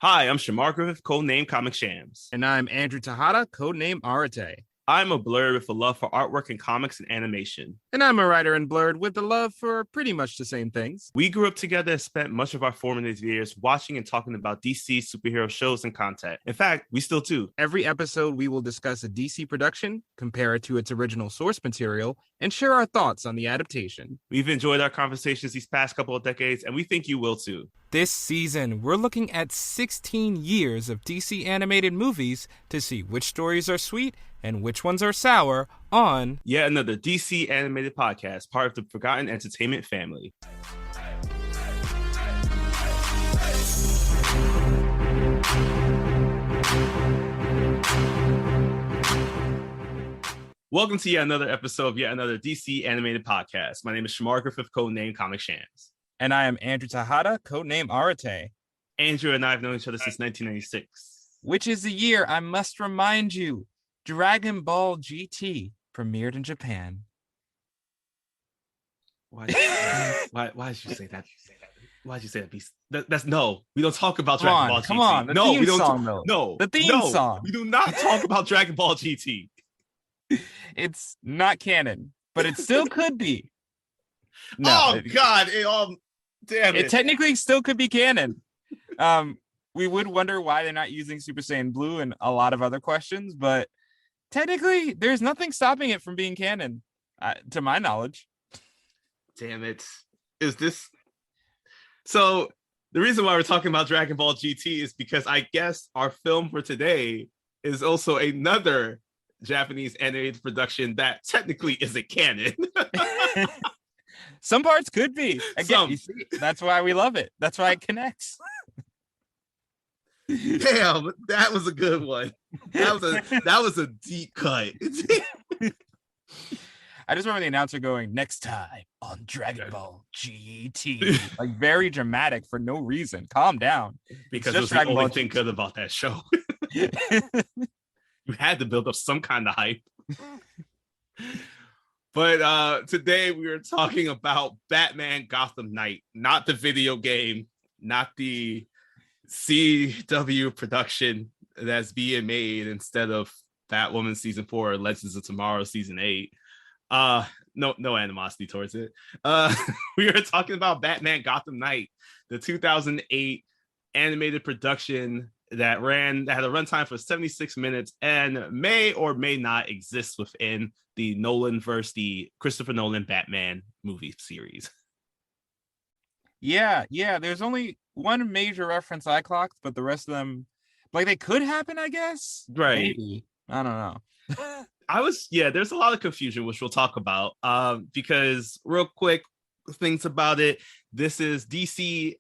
Hi, I'm Shamar Griffith, codename Comic Shams. And I'm Andrew Tejada, codename Arate. I'm a blurred with a love for artwork and comics and animation. And I'm a writer in Blurred with a love for pretty much the same things. We grew up together and spent much of our formative years watching and talking about DC superhero shows and content. In fact, we still do. Every episode, we will discuss a DC production, compare it to its original source material, and share our thoughts on the adaptation. We've enjoyed our conversations these past couple of decades, and we think you will too. This season, we're looking at 16 years of DC animated movies to see which stories are sweet and which ones are sour on yet another DC animated podcast, part of the Forgotten Entertainment family. Welcome to yet another episode of yet another DC animated podcast. My name is Shamar Griffith, codename Comic Shams. And I am Andrew Tejada, codename Arate. Andrew and I have known each other since 1996. Which is the year, I must remind you, Dragon Ball GT premiered in Japan. Why did you say that? Why did you say that? That's no. We don't talk about Dragon Ball GT. Come on, the no, theme we don't. Song, though. No, the theme song. We do not talk about Dragon Ball GT. It's not canon, but it still could be. No, God! Damn it! It technically still could be canon. We would wonder why they're not using Super Saiyan Blue and a lot of other questions, but technically, there's nothing stopping it from being canon, to my knowledge. Damn it! Is this so? The reason why we're talking about Dragon Ball GT is because I guess our film for today is also another Japanese animated production that technically isn't canon. Some parts could be. Again, you see, that's why we love it. That's why it connects. Damn, that was a good one. That was a deep cut. I just remember the announcer going, "Next time on Dragon Ball GT," like very dramatic for no reason. Calm down. Because it was the only thing good about that show. You had to build up some kind of hype. But today we are talking about Batman Gotham Knight, not the video game, not the CW production that's being made instead of Batwoman season 4 or Legends of Tomorrow season 8. No animosity towards it. We are talking about Batman Gotham Knight, the 2008 animated production that had a runtime for 76 minutes and may or may not exist within the the Christopher Nolan Batman movie series. Yeah. There's only one major reference I clocked, but the rest of them, like, they could happen, I guess. Right. Maybe. I don't know. There's a lot of confusion, which we'll talk about. Because real quick things about it. This is DC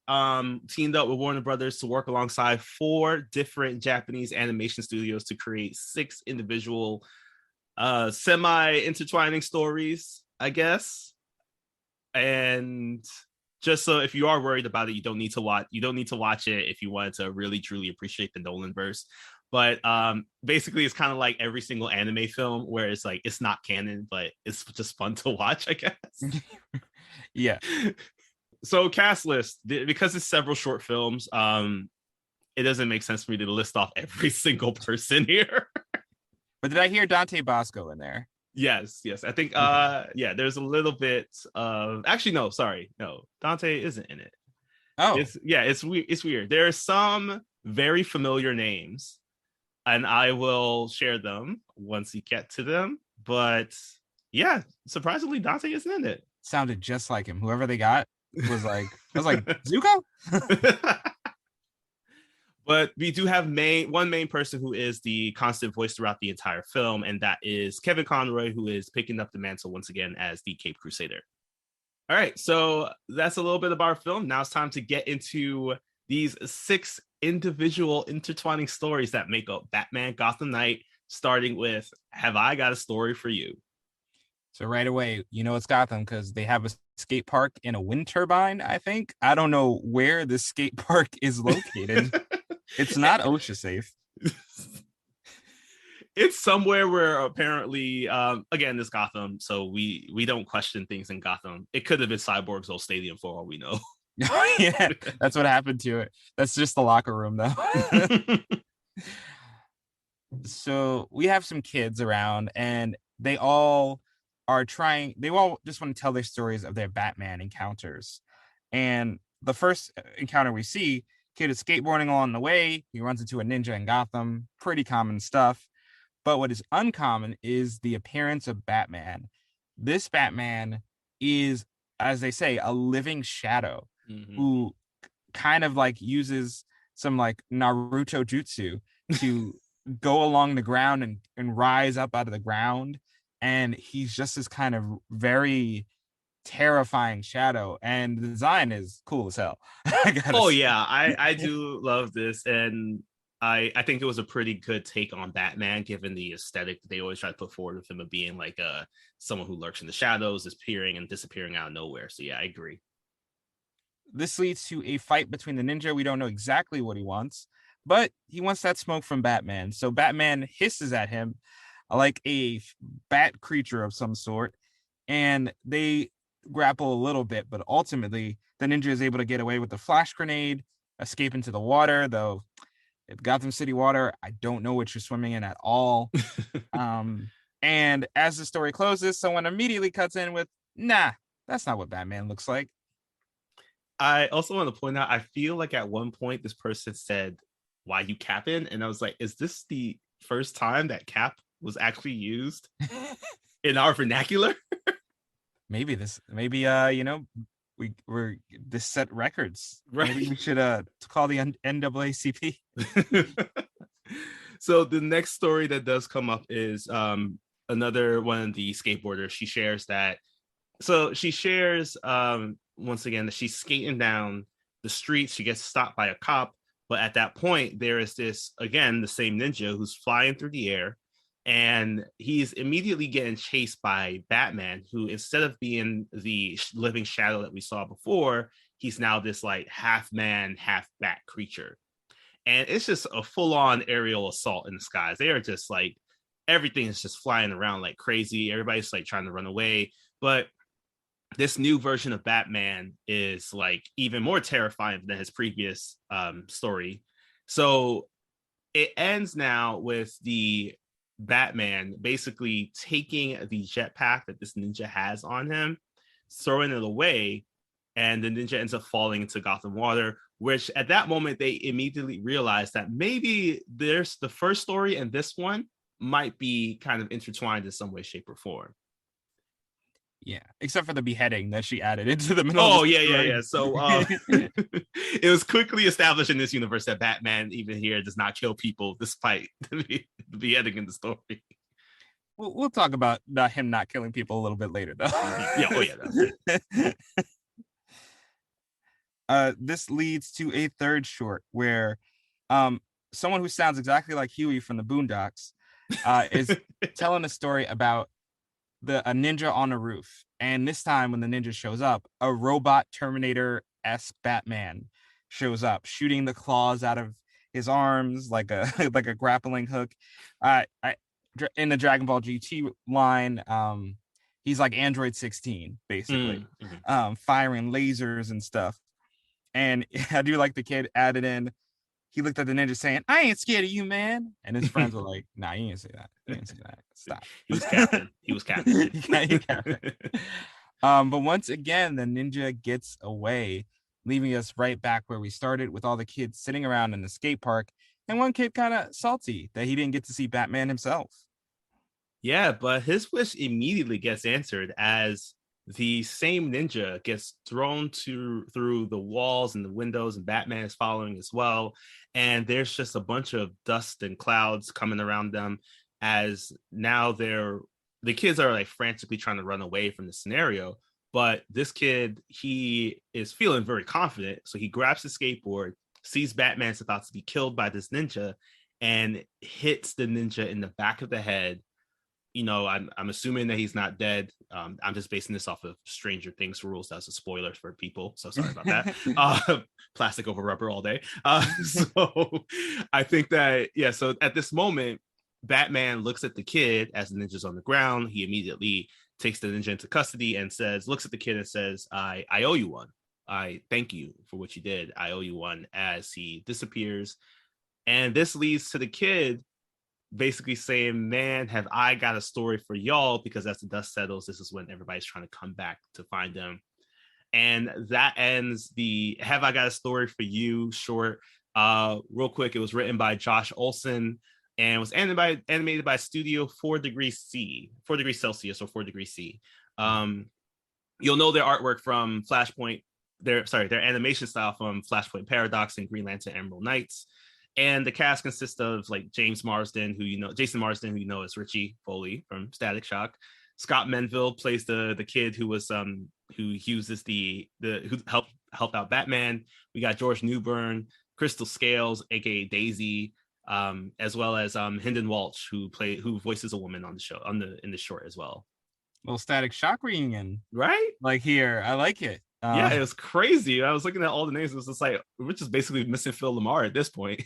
teamed up with Warner Brothers to work alongside 4 different Japanese animation studios to create 6 individual semi-intertwining stories, I guess. And just so if you are worried about it, you don't need to watch it if you wanted to really truly appreciate the Nolan verse. But basically it's kind of like every single anime film where it's like it's not canon, but it's just fun to watch, I guess. Yeah. So cast list, because it's several short films, it doesn't make sense for me to list off every single person here. But did I hear Dante Bosco in there? Yes. I think there's a little bit of no, Dante isn't in it. Oh. It's weird. There are some very familiar names, and I will share them once you get to them. But yeah, surprisingly, Dante isn't in it. Sounded just like him. Whoever they got was like, I was like, Zuko? But we do have one main person who is the constant voice throughout the entire film, and that is Kevin Conroy, who is picking up the mantle once again as the Cape Crusader. All right, so that's a little bit about our film. Now it's time to get into these 6 individual intertwining stories that make up Batman Gotham Knight, starting with Have I Got a Story for You? So right away, it's Gotham because they have a skate park and a wind turbine, I think. I don't know where the skate park is located. It's not OSHA safe. It's somewhere where apparently, again, it's Gotham, so we don't question things in Gotham. It could have been Cyborg's old stadium for all we know. Yeah, that's what happened to it. That's just the locker room, though. So we have some kids around, and they all just want to tell their stories of their Batman encounters. And the first encounter we see, kid is skateboarding along the way. He runs into a ninja in Gotham. Pretty common stuff. But what is uncommon is the appearance of Batman. This Batman is, as they say, a living shadow who kind of like uses some like Naruto jutsu to go along the ground and rise up out of the ground. And he's just this kind of very terrifying shadow. And the design is cool as hell. Yeah, I do love this. And I think it was a pretty good take on Batman, given the aesthetic that they always try to put forward with him of being like someone who lurks in the shadows, appearing and disappearing out of nowhere. So yeah, I agree. This leads to a fight between the ninja. We don't know exactly what he wants, but he wants that smoke from Batman. So Batman hisses at him like a bat creature of some sort, and they grapple a little bit, but ultimately the ninja is able to get away with the flash grenade, escape into the water, though Gotham City water, I don't know what you're swimming in at all. And as the story closes, someone immediately cuts in with, nah, that's not what Batman looks like. I also want to point out, I feel like at one point this person said, why you capping? And I was like, is this the first time that cap was actually used in our vernacular? maybe we're this set records. Right. Maybe we should call the NAACP. So the next story that does come up is another one of the skateboarders. She shares once again that she's skating down the street. She gets stopped by a cop, but at that point there is this, again, the same ninja who's flying through the air, and he's immediately getting chased by Batman, who, instead of being the living shadow that we saw before, he's now this like half man, half bat creature. And it's just a full-on aerial assault in the skies. They are just like, everything is just flying around like crazy. Everybody's like trying to run away. But this new version of Batman is like even more terrifying than his previous story. So it ends now with the Batman basically taking the jetpack that this ninja has on him, throwing it away, and the ninja ends up falling into Gotham water, which at that moment they immediately realized that maybe there's the first story and this one might be kind of intertwined in some way, shape, or form. Yeah, except for the beheading that she added into the middle. Oh, yeah. So it was quickly established in this universe that Batman, even here, does not kill people despite the beheading in the story. We'll talk about him not killing people a little bit later, though. This leads to a third short where someone who sounds exactly like Huey from the Boondocks is telling a story about a ninja on a roof. And this time when the ninja shows up, a robot Terminator-esque Batman shows up, shooting the claws out of his arms like a like a grappling hook. In the Dragon Ball GT line, he's like Android 16, basically, firing lasers and stuff. And I do like the kid added in, he looked at the ninja saying, I ain't scared of you, man. And his friends were like, nah, you didn't say that. You didn't say that. Stop. He was captain. But once again, the ninja gets away, leaving us right back where we started with all the kids sitting around in the skate park. And one kid kind of salty that he didn't get to see Batman himself. Yeah, but his wish immediately gets answered as the same ninja gets thrown through the walls and the windows, and Batman is following as well. And there's just a bunch of dust and clouds coming around them, as now the kids are like frantically trying to run away from the scenario. But this kid, he is feeling very confident. So he grabs his skateboard, sees Batman's about to be killed by this ninja, and hits the ninja in the back of the head. You know, I'm assuming that he's not dead. I'm just basing this off of Stranger Things rules. That's a spoiler for people, so sorry about that. Plastic over rubber all day. So I think that, yeah, so at this moment, Batman looks at the kid as the ninja's on the ground. He immediately takes the ninja into custody and looks at the kid and says, I owe you one. I thank you for what you did. I owe you one," as he disappears. And this leads to the kid basically saying, "Man, have I got a story for y'all," because as the dust settles, this is when everybody's trying to come back to find them. And that ends the "Have I Got a Story for You" short. Real quick, it was written by Josh Olson and was animated by Studio 4 degrees Celsius or 4 degrees C. You'll know their artwork from Flashpoint, their animation style from Flashpoint Paradox and Green Lantern Emerald Knights. And the cast consists of like Jason Marsden, who you know as Richie Foley from Static Shock. Scott Menville plays the kid who was who uses who helped out Batman. We got George Newbern, Crystal Scales, aka Daisy, as well as Hynden Walsh, who voices a woman on the show in the short as well. Little Static Shock reunion, right? Like here, I like it. Yeah, it was crazy. I was looking at all the names. It was just like we're just basically missing Phil Lamar at this point.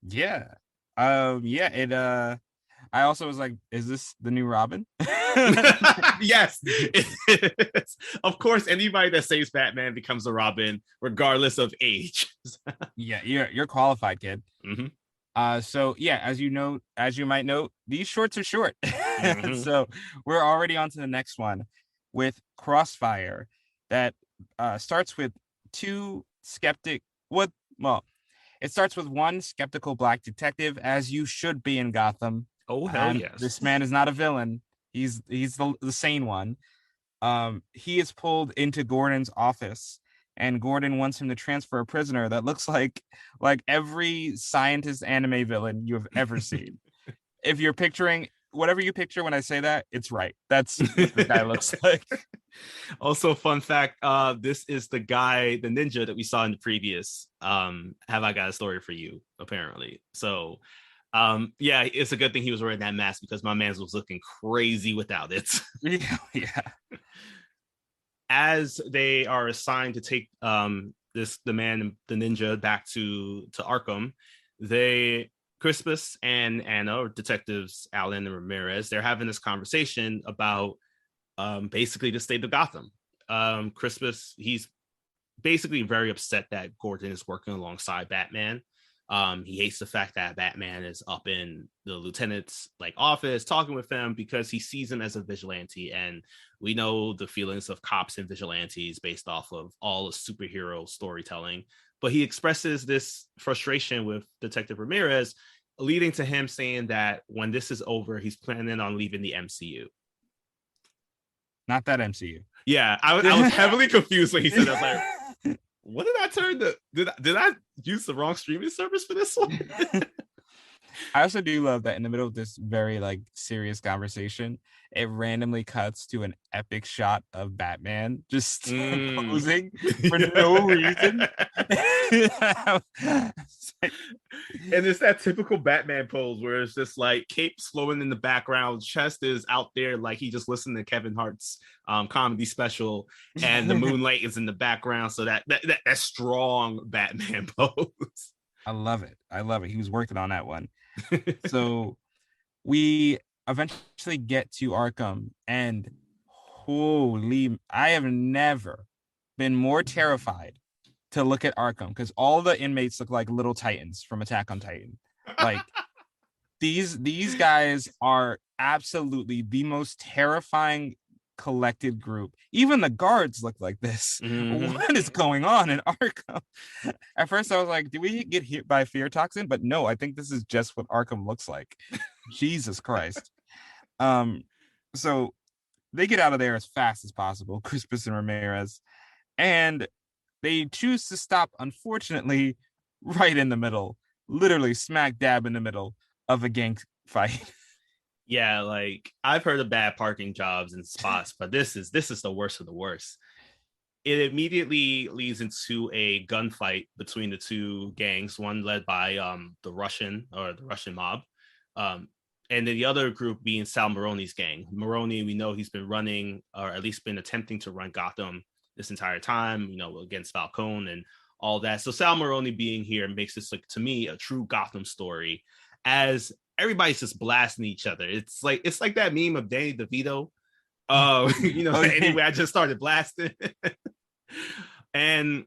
Yeah. It I also was like, is this the new Robin? Yes, it is. Of course, anybody that saves Batman becomes a Robin, regardless of age. Yeah, you're qualified, kid. Mm-hmm. So yeah, as you might note, these shorts are short. Mm-hmm. So we're already on to the next one with Crossfire that starts with it starts with one skeptical black detective, as you should be in Gotham. Oh, hell yes. This man is not a villain. He's the sane one. He is pulled into Gordon's office, and Gordon wants him to transfer a prisoner that looks like every scientist anime villain you have ever seen. If you're picturing whatever you picture when I say that, it's right. That's what the guy looks like. Also, fun fact, this is the guy, the ninja that we saw in the previous Have I Got a Story for You, apparently. So yeah, it's a good thing he was wearing that mask because my man was looking crazy without it. Yeah. As they are assigned to take the ninja back to Arkham, Crispus and Anna, or detectives Allen and Ramirez, they're having this conversation about basically the state of Gotham. Crispus, he's basically very upset that Gordon is working alongside Batman. He hates the fact that Batman is up in the lieutenant's office talking with him because he sees him as a vigilante, and we know the feelings of cops and vigilantes based off of all the superhero storytelling. But he expresses this frustration with Detective Ramirez, leading to him saying that when this is over, he's planning on leaving the MCU. Not that MCU. Yeah, I was heavily confused when he said that. I was like, what did I turn to? Did I use the wrong streaming service for this one? I also do love that in the middle of this very serious conversation, it randomly cuts to an epic shot of Batman just posing for no reason. And it's that typical Batman pose where it's just cape's flowing in the background, chest is out there like he just listened to Kevin Hart's comedy special, and the moonlight is in the background. So that strong Batman pose. I love it. He was working on that one. So we eventually get to Arkham, and holy, I have never been more terrified to look at Arkham, because all the inmates look like little Titans from Attack on Titan. These guys are absolutely the most terrifying collected group. Even the guards look like this. Mm-hmm. What is going on in Arkham? At first I was like, did we get hit by fear toxin? But no, I think this is just what Arkham looks like. Jesus Christ. So they get out of there as fast as possible, Crispus and Ramirez, and they choose to stop, unfortunately, right in the middle, literally smack dab in the middle of a gang fight. Yeah, I've heard of bad parking jobs and spots, but this is the worst of the worst. It immediately leads into a gunfight between the two gangs, one led by the Russian mob, and then the other group being Sal Maroni's gang. Maroni, we know he's been running, or at least been attempting to run Gotham this entire time, against Falcone and all that. So Sal Maroni being here makes this, to me, a true Gotham story, as everybody's just blasting each other. It's like that meme of Danny DeVito. Anyway, I just started blasting. And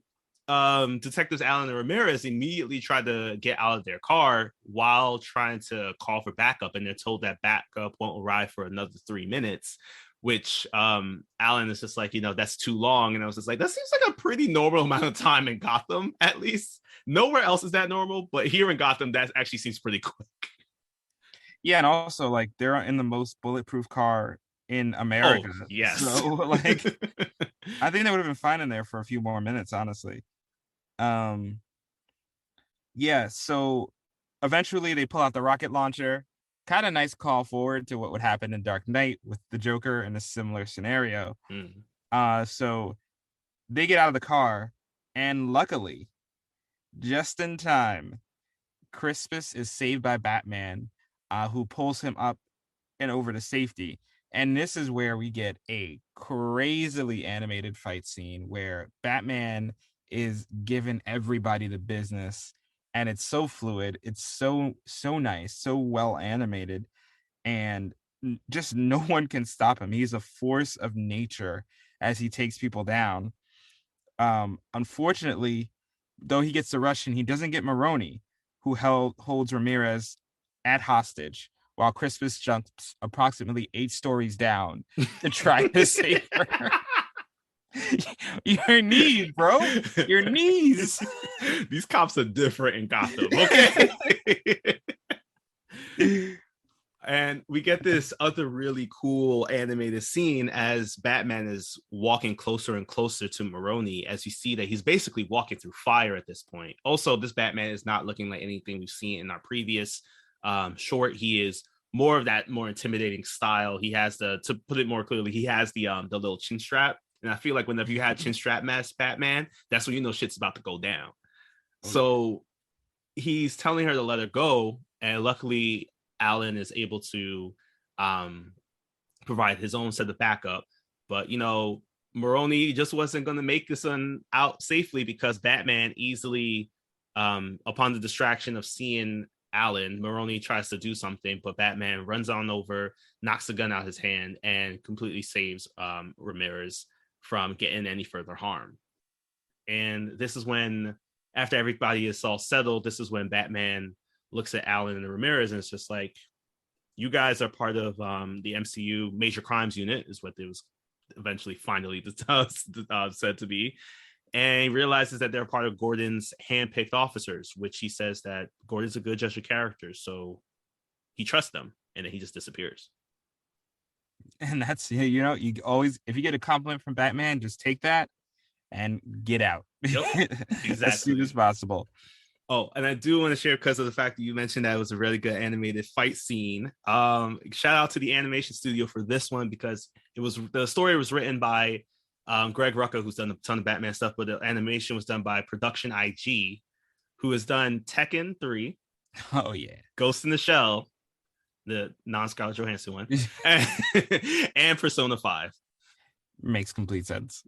Detectives Allen and Ramirez immediately tried to get out of their car while trying to call for backup, and they're told that backup won't arrive for another 3 minutes, which Allen is just like, that's too long. And I was just like, that seems like a pretty normal amount of time in Gotham, at least. Nowhere else is that normal, but here in Gotham, that actually seems pretty quick. Yeah, and also like they're in the most bulletproof car in America. Oh, yes. So like I think they would have been fine in there for a few more minutes, honestly. Yeah, so eventually they pull out the rocket launcher. Kind of nice call forward to what would happen in Dark Knight with the Joker in a similar scenario. So they get out of the car, and luckily, just in time, Crispus is saved by Batman, who pulls him up and over to safety. And this is where we get a crazily animated fight scene where Batman is giving everybody the business, and it's so fluid. It's so nice, so well animated, and just no one can stop him. He's a force of nature as he takes people down. Unfortunately, though, he gets the Russian, he doesn't get Maroni, who holds Ramirez at hostage while Crispus jumps approximately 8 stories down to try to save her. Your knees, bro. Your knees. These cops are different in Gotham, okay? And we get this other really cool animated scene as Batman is walking closer and closer to Maroni, as you see that he's basically walking through fire at this point. Also, this Batman is not looking like anything we've seen in our previous short. He is more of that more intimidating style. He has to put it more clearly, he has the little chin strap. And I feel like whenever you had chin strap mask Batman, that's when you know shit's about to go down. Okay. So he's telling her to let her go, and luckily Allen is able to provide his own set of backup. But Maroni just wasn't going to make this one out safely, because Batman easily, upon the distraction of seeing Allen, Maroni tries to do something, but Batman runs on over, knocks the gun out of his hand, and completely saves Ramirez from getting any further harm. And this is when, after everybody is all settled, this is when Batman looks at Allen and Ramirez, and it's just like, you guys are part of the MCU Major Crimes Unit, is what it was eventually finally said to be. And he realizes that they're part of Gordon's handpicked officers, which he says that Gordon's a good judge of character, so he trusts them, and then he just disappears. And that's, you always, if you get a compliment from Batman, just take that and get out. Yep, exactly. As soon as possible. Oh, and I do want to share, because of the fact that you mentioned that it was a really good animated fight scene. Shout out to the animation studio for this one, because the story was written by Greg Rucka, who's done a ton of Batman stuff, but the animation was done by Production IG, who has done Tekken 3. Oh yeah, Ghost in the Shell, the non-Scarlett Johansson one, and Persona 5. Makes complete sense.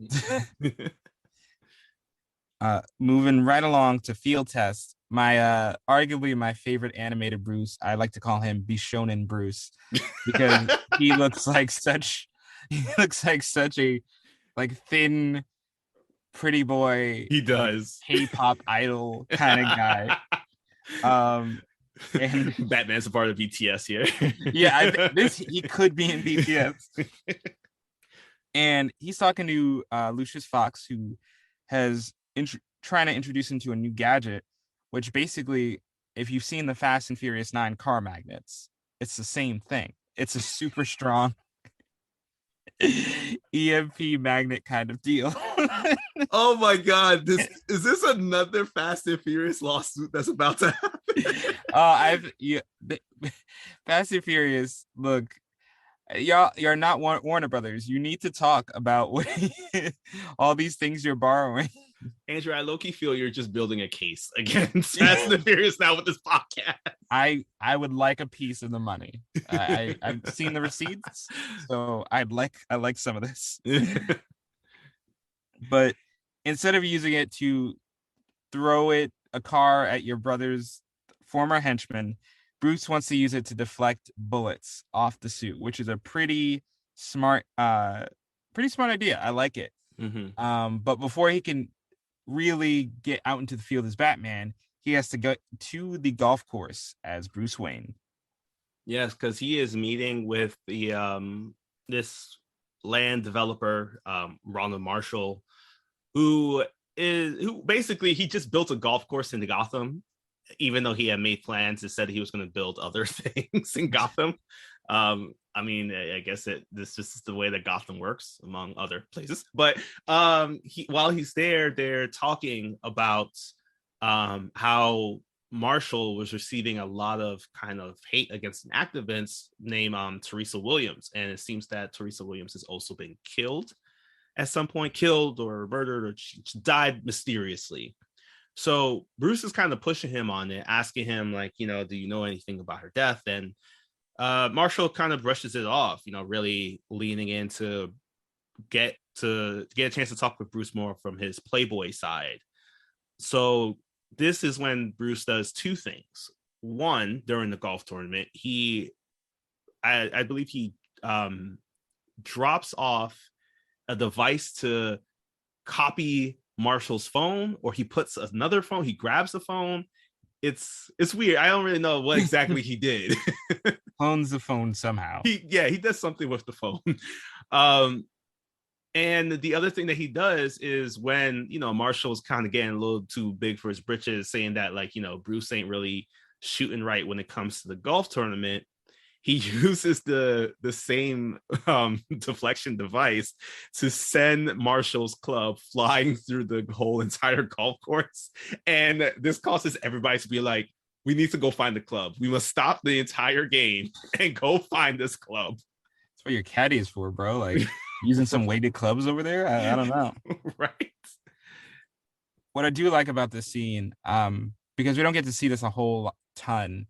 Moving right along to Field Test, my arguably my favorite animated Bruce. I like to call him Bishonen Bruce, because he looks like such a thin, pretty boy. He does. K-pop idol kind of guy. And Batman's a part of BTS here. Yeah, he could be in BTS. And he's talking to Lucius Fox, who has trying to introduce him to a new gadget, which basically, if you've seen the Fast and Furious 9 car magnets, it's the same thing. It's a super strong EMP magnet kind of deal. Oh my God. Is this another Fast and Furious lawsuit that's about to happen? Fast and Furious, look, y'all, you're not Warner Brothers. You need to talk about all these things you're borrowing. Andrew, I low-key feel you're just building a case against Fast and Furious now with this podcast. I would like a piece of the money. I've seen the receipts, so I like some of this. But instead of using it to throw a car at your brother's former henchman, Bruce wants to use it to deflect bullets off the suit, which is a pretty smart idea. I like it. Mm-hmm. But before he can really get out into the field as Batman, he has to go to the golf course as Bruce Wayne. Yes, because he is meeting with the this land developer, Ronald Marshall, who basically he just built a golf course in Gotham, even though he had made plans and said he was going to build other things in Gotham. I mean, I guess this is the way that Gotham works, among other places. But while he's there, they're talking about how Marshall was receiving a lot of kind of hate against an activist named Teresa Williams, and it seems that Teresa Williams has also been killed at some point, killed or murdered, or she died mysteriously. So Bruce is kind of pushing him on it, asking him like, do you know anything about her death? And Marshall kind of brushes it off, really leaning in to get a chance to talk with Bruce more from his Playboy side. So this is when Bruce does two things. One, during the golf tournament, I believe he drops off a device to copy Marshall's phone, or he puts another phone, he grabs the phone. It's weird. I don't really know what exactly he did. Clones the phone somehow. He does something with the phone. And the other thing that he does is when, Marshall's kind of getting a little too big for his britches, saying that like, Bruce ain't really shooting right when it comes to the golf tournament, he uses the same deflection device to send Marshall's club flying through the whole entire golf course. And this causes everybody to be like, we need to go find the club. We must stop the entire game and go find this club. That's what your caddy is for, bro. Like using some weighted clubs over there. I don't know. Right. What I do like about this scene, because we don't get to see this a whole ton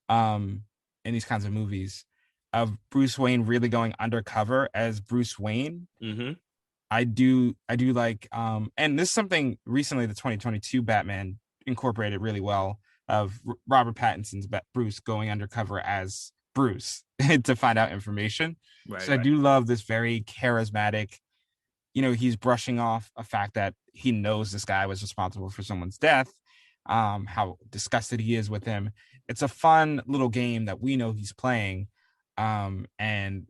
in these kinds of movies, of Bruce Wayne really going undercover as Bruce Wayne. Mm-hmm. I do like, and this is something recently the 2022 Batman incorporated really well, of Robert Pattinson's Bruce going undercover as Bruce to find out information. Right, so I do love this very charismatic, he's brushing off a fact that he knows this guy was responsible for someone's death, how disgusted he is with him. It's a fun little game that we know he's playing, and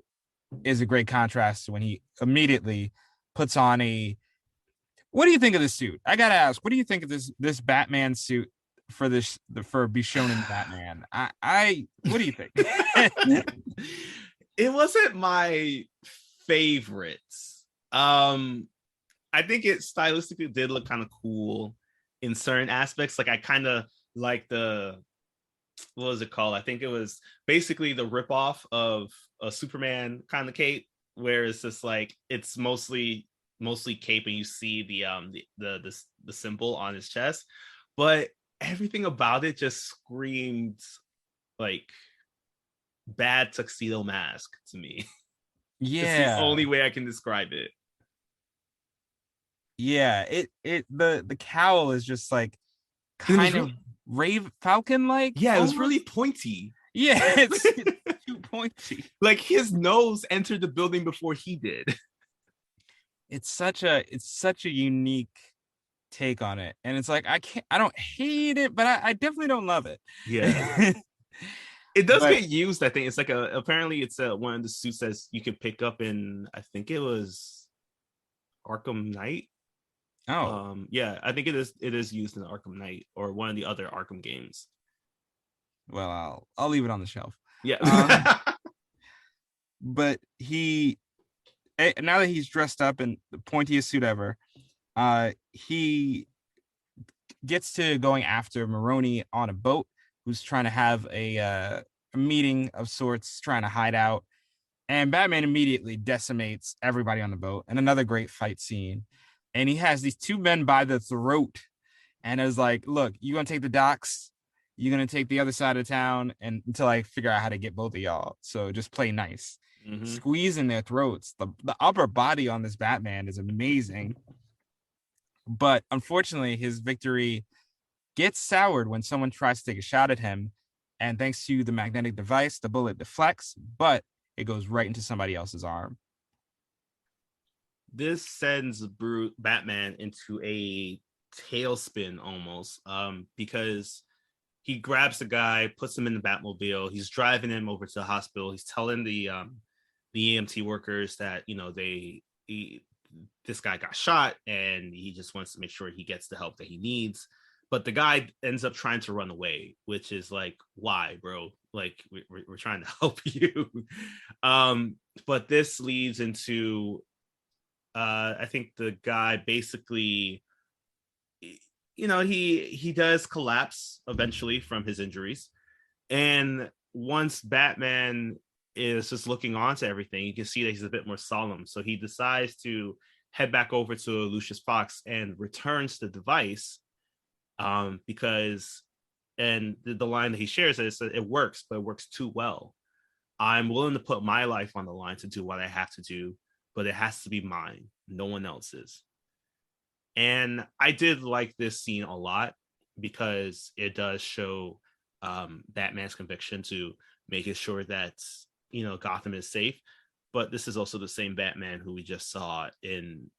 is a great contrast to when he immediately puts on what do you think of this suit? I gotta ask, what do you think of this Batman suit for Bishonen Batman? What do you think? It wasn't my favorite. I think it stylistically did look kind of cool in certain aspects. Like I kind of like what was it called? I think it was basically the ripoff of a Superman kind of cape, where it's just like it's mostly cape and you see the symbol on his chest, but everything about it just screamed like bad tuxedo mask to me. Yeah, it's the only way I can describe it. Yeah, the cowl is just like kind of Rave Falcon like. Yeah, it was really pointy. Yeah, it's too pointy. Like his nose entered the building before he did. It's such a unique take on it, and it's like I don't hate it, but I definitely don't love it. Yeah. It does get used. I think it's like apparently it's one of the suits that you can pick up in, I think it was Arkham Knight. Oh, yeah, I think it is used in Arkham Knight or one of the other Arkham games. Well, I'll leave it on the shelf. Yeah. But now that he's dressed up in the pointiest suit ever, he gets to going after Maroni on a boat, who's trying to have a meeting of sorts, trying to hide out. And Batman immediately decimates everybody on the boat. And another great fight scene. And he has these two men by the throat and is like, look, you going to take the docks? You're going to take the other side of town and until I figure out how to get both of y'all. So just play nice. Mm-hmm. Squeezing their throats. The upper body on this Batman is amazing. But unfortunately, his victory gets soured when someone tries to take a shot at him. And thanks to the magnetic device, the bullet deflects, but it goes right into somebody else's arm. This sends Batman into a tailspin almost, because he grabs the guy, puts him in the Batmobile. He's driving him over to the hospital. He's telling the EMT workers that, you know, this guy got shot and he just wants to make sure he gets the help that he needs. But the guy ends up trying to run away, which is like, why, bro? Like, we're trying to help you. But this leads into, I think the guy basically, you know, he does collapse eventually from his injuries. And once Batman is just looking on to everything, you can see that he's a bit more solemn. So he decides to head back over to Lucius Fox and returns the device, because, and the line that he shares is that it works, but it works too well. I'm willing to put my life on the line to do what I have to do, but it has to be mine, no one else's. And I did like this scene a lot because it does show Batman's conviction to making sure that, you know, Gotham is safe. But this is also the same Batman who we just saw in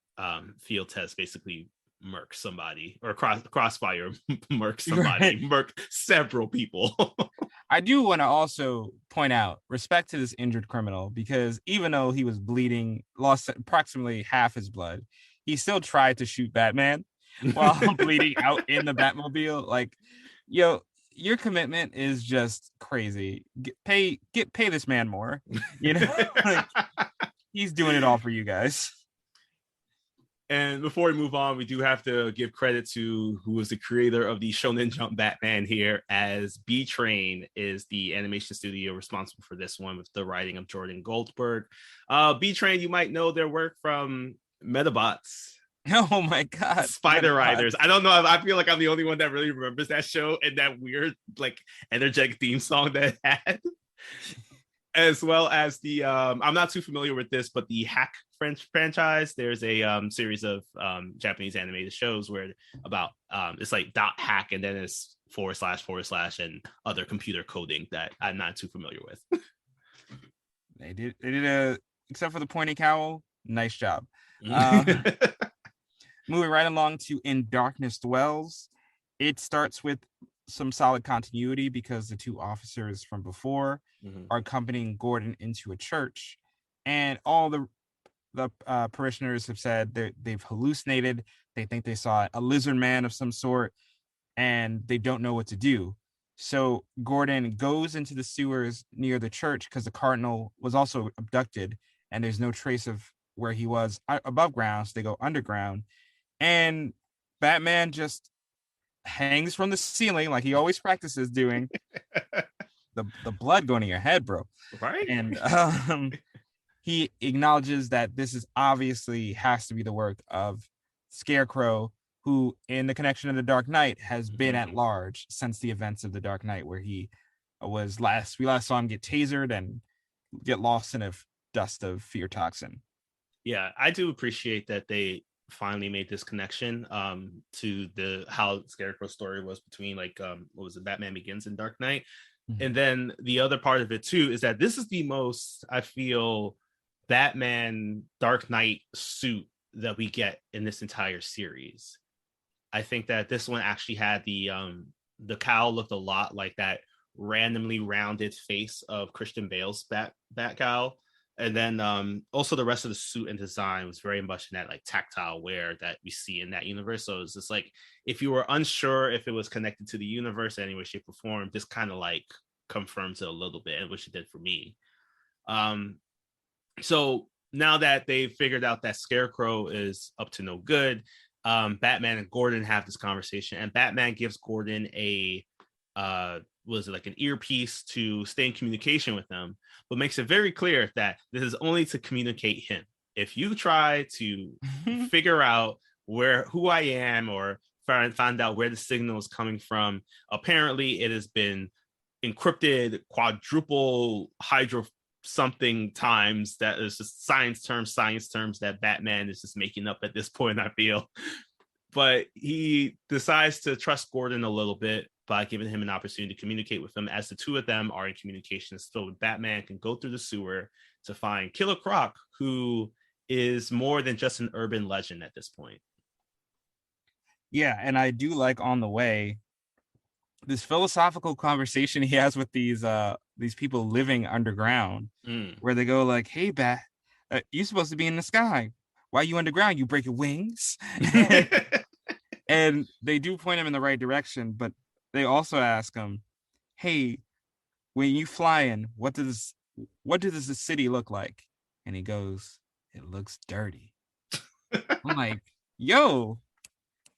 Field Test basically murk somebody, or Crossfire murk somebody, Right. murk several people. I do want to also point out respect to this injured criminal, because even though he was bleeding, lost approximately half his blood, he still tried to shoot Batman while bleeding out in the Batmobile. Like, yo, your commitment is just crazy. Pay this man more. You know, like, he's doing it all for you guys. And before we move on, we do have to give credit to who was the creator of the Shonen Jump Batman here, as B Train is the animation studio responsible for this one with the writing of Jordan Goldberg. B Train, you might know their work from Metabots. Oh my God. Spider Riders. I don't know. I feel like I'm the only one that really remembers that show and that weird, like, energetic theme song that it had. As well as the I'm not too familiar with this, but the Hack franchise. There's a series of Japanese animated shows where about it's like .hack and then it's / and other computer coding that I'm not too familiar with. They did a, except for the pointy cowl, nice job. Moving right along to In Darkness Dwells. It starts with some solid continuity because the two officers from before are accompanying Gordon into a church, and all the parishioners have said they've hallucinated. They think they saw a lizard man of some sort, and they don't know what to do. So Gordon goes into the sewers near the church because the cardinal was also abducted, and there's no trace of where he was above ground. So they go underground, and Batman just hangs from the ceiling like he always practices doing. the blood going to your head, bro. Right. And he acknowledges that this is obviously has to be the work of Scarecrow, who in the connection of the Dark Knight has been at large since the events of the Dark Knight, where he was we last saw him get tasered and get lost in a dust of fear toxin. Yeah, I do appreciate that they finally made this connection to the how Scarecrow's story was between, like, what was it, Batman Begins and Dark Knight. And then the other part of it too is that this is the most, I feel, Batman Dark Knight suit that we get in this entire series. I think that this one actually had the cowl looked a lot like that randomly rounded face of Christian Bale's bat cowl. And then also the rest of the suit and design was very much in that like tactile wear that we see in that universe. So it's just like, if you were unsure if it was connected to the universe in any way, shape, or form, this kind of like confirms it a little bit, which it did for me. So now that they've figured out that Scarecrow is up to no good, Batman and Gordon have this conversation, and Batman gives Gordon a was it like an earpiece to stay in communication with them, but makes it very clear that this is only to communicate him. If you try to figure out who I am or find out where the signal is coming from, apparently it has been encrypted quadruple hydro something times. That is just science terms that Batman is just making up at this point, I feel. But he decides to trust Gordon a little bit by giving him an opportunity to communicate with him, as the two of them are in communication still. Batman can go through the sewer to find Killer Croc, who is more than just an urban legend at this point. Yeah, and I do like on the way this philosophical conversation he has with these people living underground, Mm. where they go like, "Hey, Bat, you're supposed to be in the sky. Why are you underground? You break your wings." And they do point him in the right direction, but they also ask him, "Hey, when you fly in, what does the city look like?" And he goes, "It looks dirty." I'm like, "Yo,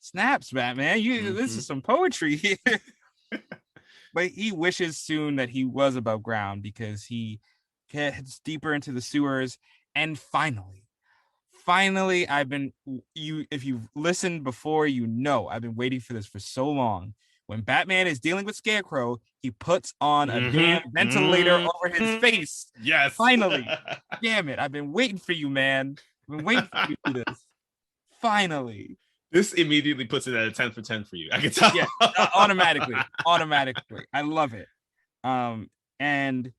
snaps, Batman! This Mhm. is some poetry here." But he wishes soon that he was above ground because he gets deeper into the sewers. And finally, if you've listened before, I've been waiting for this for so long. When Batman is dealing with Scarecrow, he puts on a damn ventilator over his face. Yes. Finally. Damn it. I've been waiting for you, man. I've been waiting for you to do this. Finally. This immediately puts it at a 10 for 10 for you. I can tell. Yeah, automatically. I love it. Um, and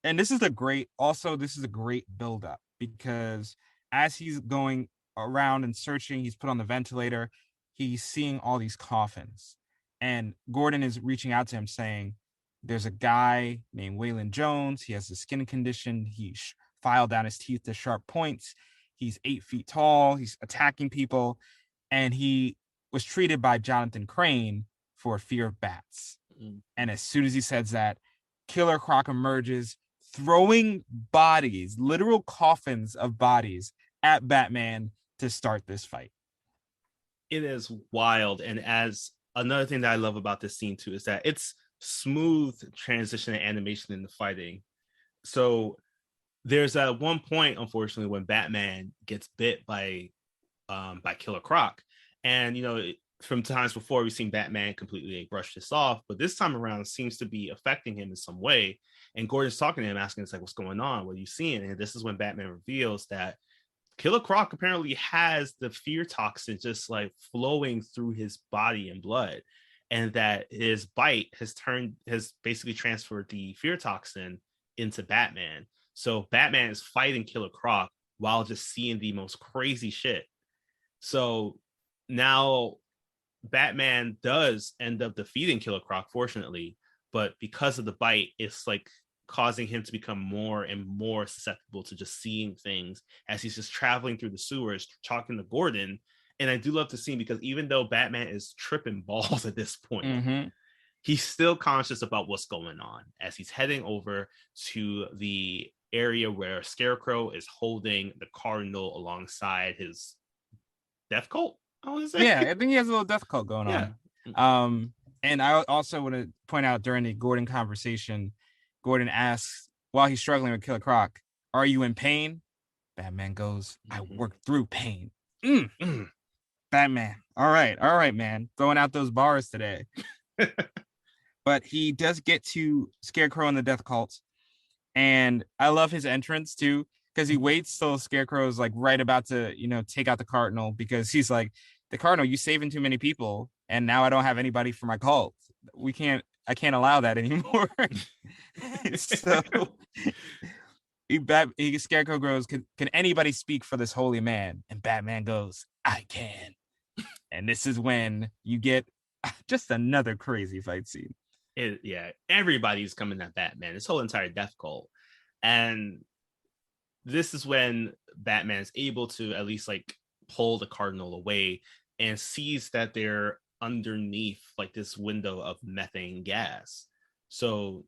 this is this is a great buildup because as he's going around and searching, he's put on the ventilator, he's seeing all these coffins. And Gordon is reaching out to him saying, there's a guy named Waylon Jones. He has a skin condition. He filed down his teeth to sharp points. He's 8 feet tall. He's attacking people. And he was treated by Jonathan Crane for fear of bats. Mm. And as soon as he says that, Killer Croc emerges, throwing bodies, literal coffins of bodies, at Batman to start this fight. It is wild. And as another thing that I love about this scene too is that it's smooth transition and animation in the fighting. So there's at one point, unfortunately, when Batman gets bit by Killer Croc, and from times before we've seen Batman completely brush this off, but this time around it seems to be affecting him in some way. And Gordon's talking to him, asking, "It's like, what's going on? What are you seeing?" And this is when Batman reveals that Killer Croc apparently has the fear toxin just like flowing through his body and blood, and that his bite has basically transferred the fear toxin into Batman. So Batman is fighting Killer Croc while just seeing the most crazy shit. So now Batman does end up defeating Killer Croc, fortunately, but because of the bite, it's like causing him to become more and more susceptible to just seeing things as he's just traveling through the sewers, talking to Gordon. And I do love the scene because even though Batman is tripping balls at this point, he's still conscious about what's going on as he's heading over to the area where Scarecrow is holding the Cardinal alongside his death cult. I want to say. Yeah, I think he has a little death cult going Yeah. on. And I also want to point out during the Gordon conversation, Gordon asks while he's struggling with Killer Croc, "Are you in pain?" Batman goes, "I worked through pain." Batman. All right, man. Throwing out those bars today. But he does get to Scarecrow and the Death Cult. And I love his entrance too, because he waits till Scarecrow's like right about to, take out the Cardinal, because he's like, "The Cardinal, you saving too many people, and now I don't have anybody for my cult. I can't allow that anymore." So Scarecrow goes, can anybody speak for this holy man? And Batman goes, "I can." And this is when you get just another crazy fight scene. Everybody's coming at Batman, this whole entire death cult. And this is when Batman's able to at least like pull the Cardinal away and sees that they're underneath like this window of methane gas. So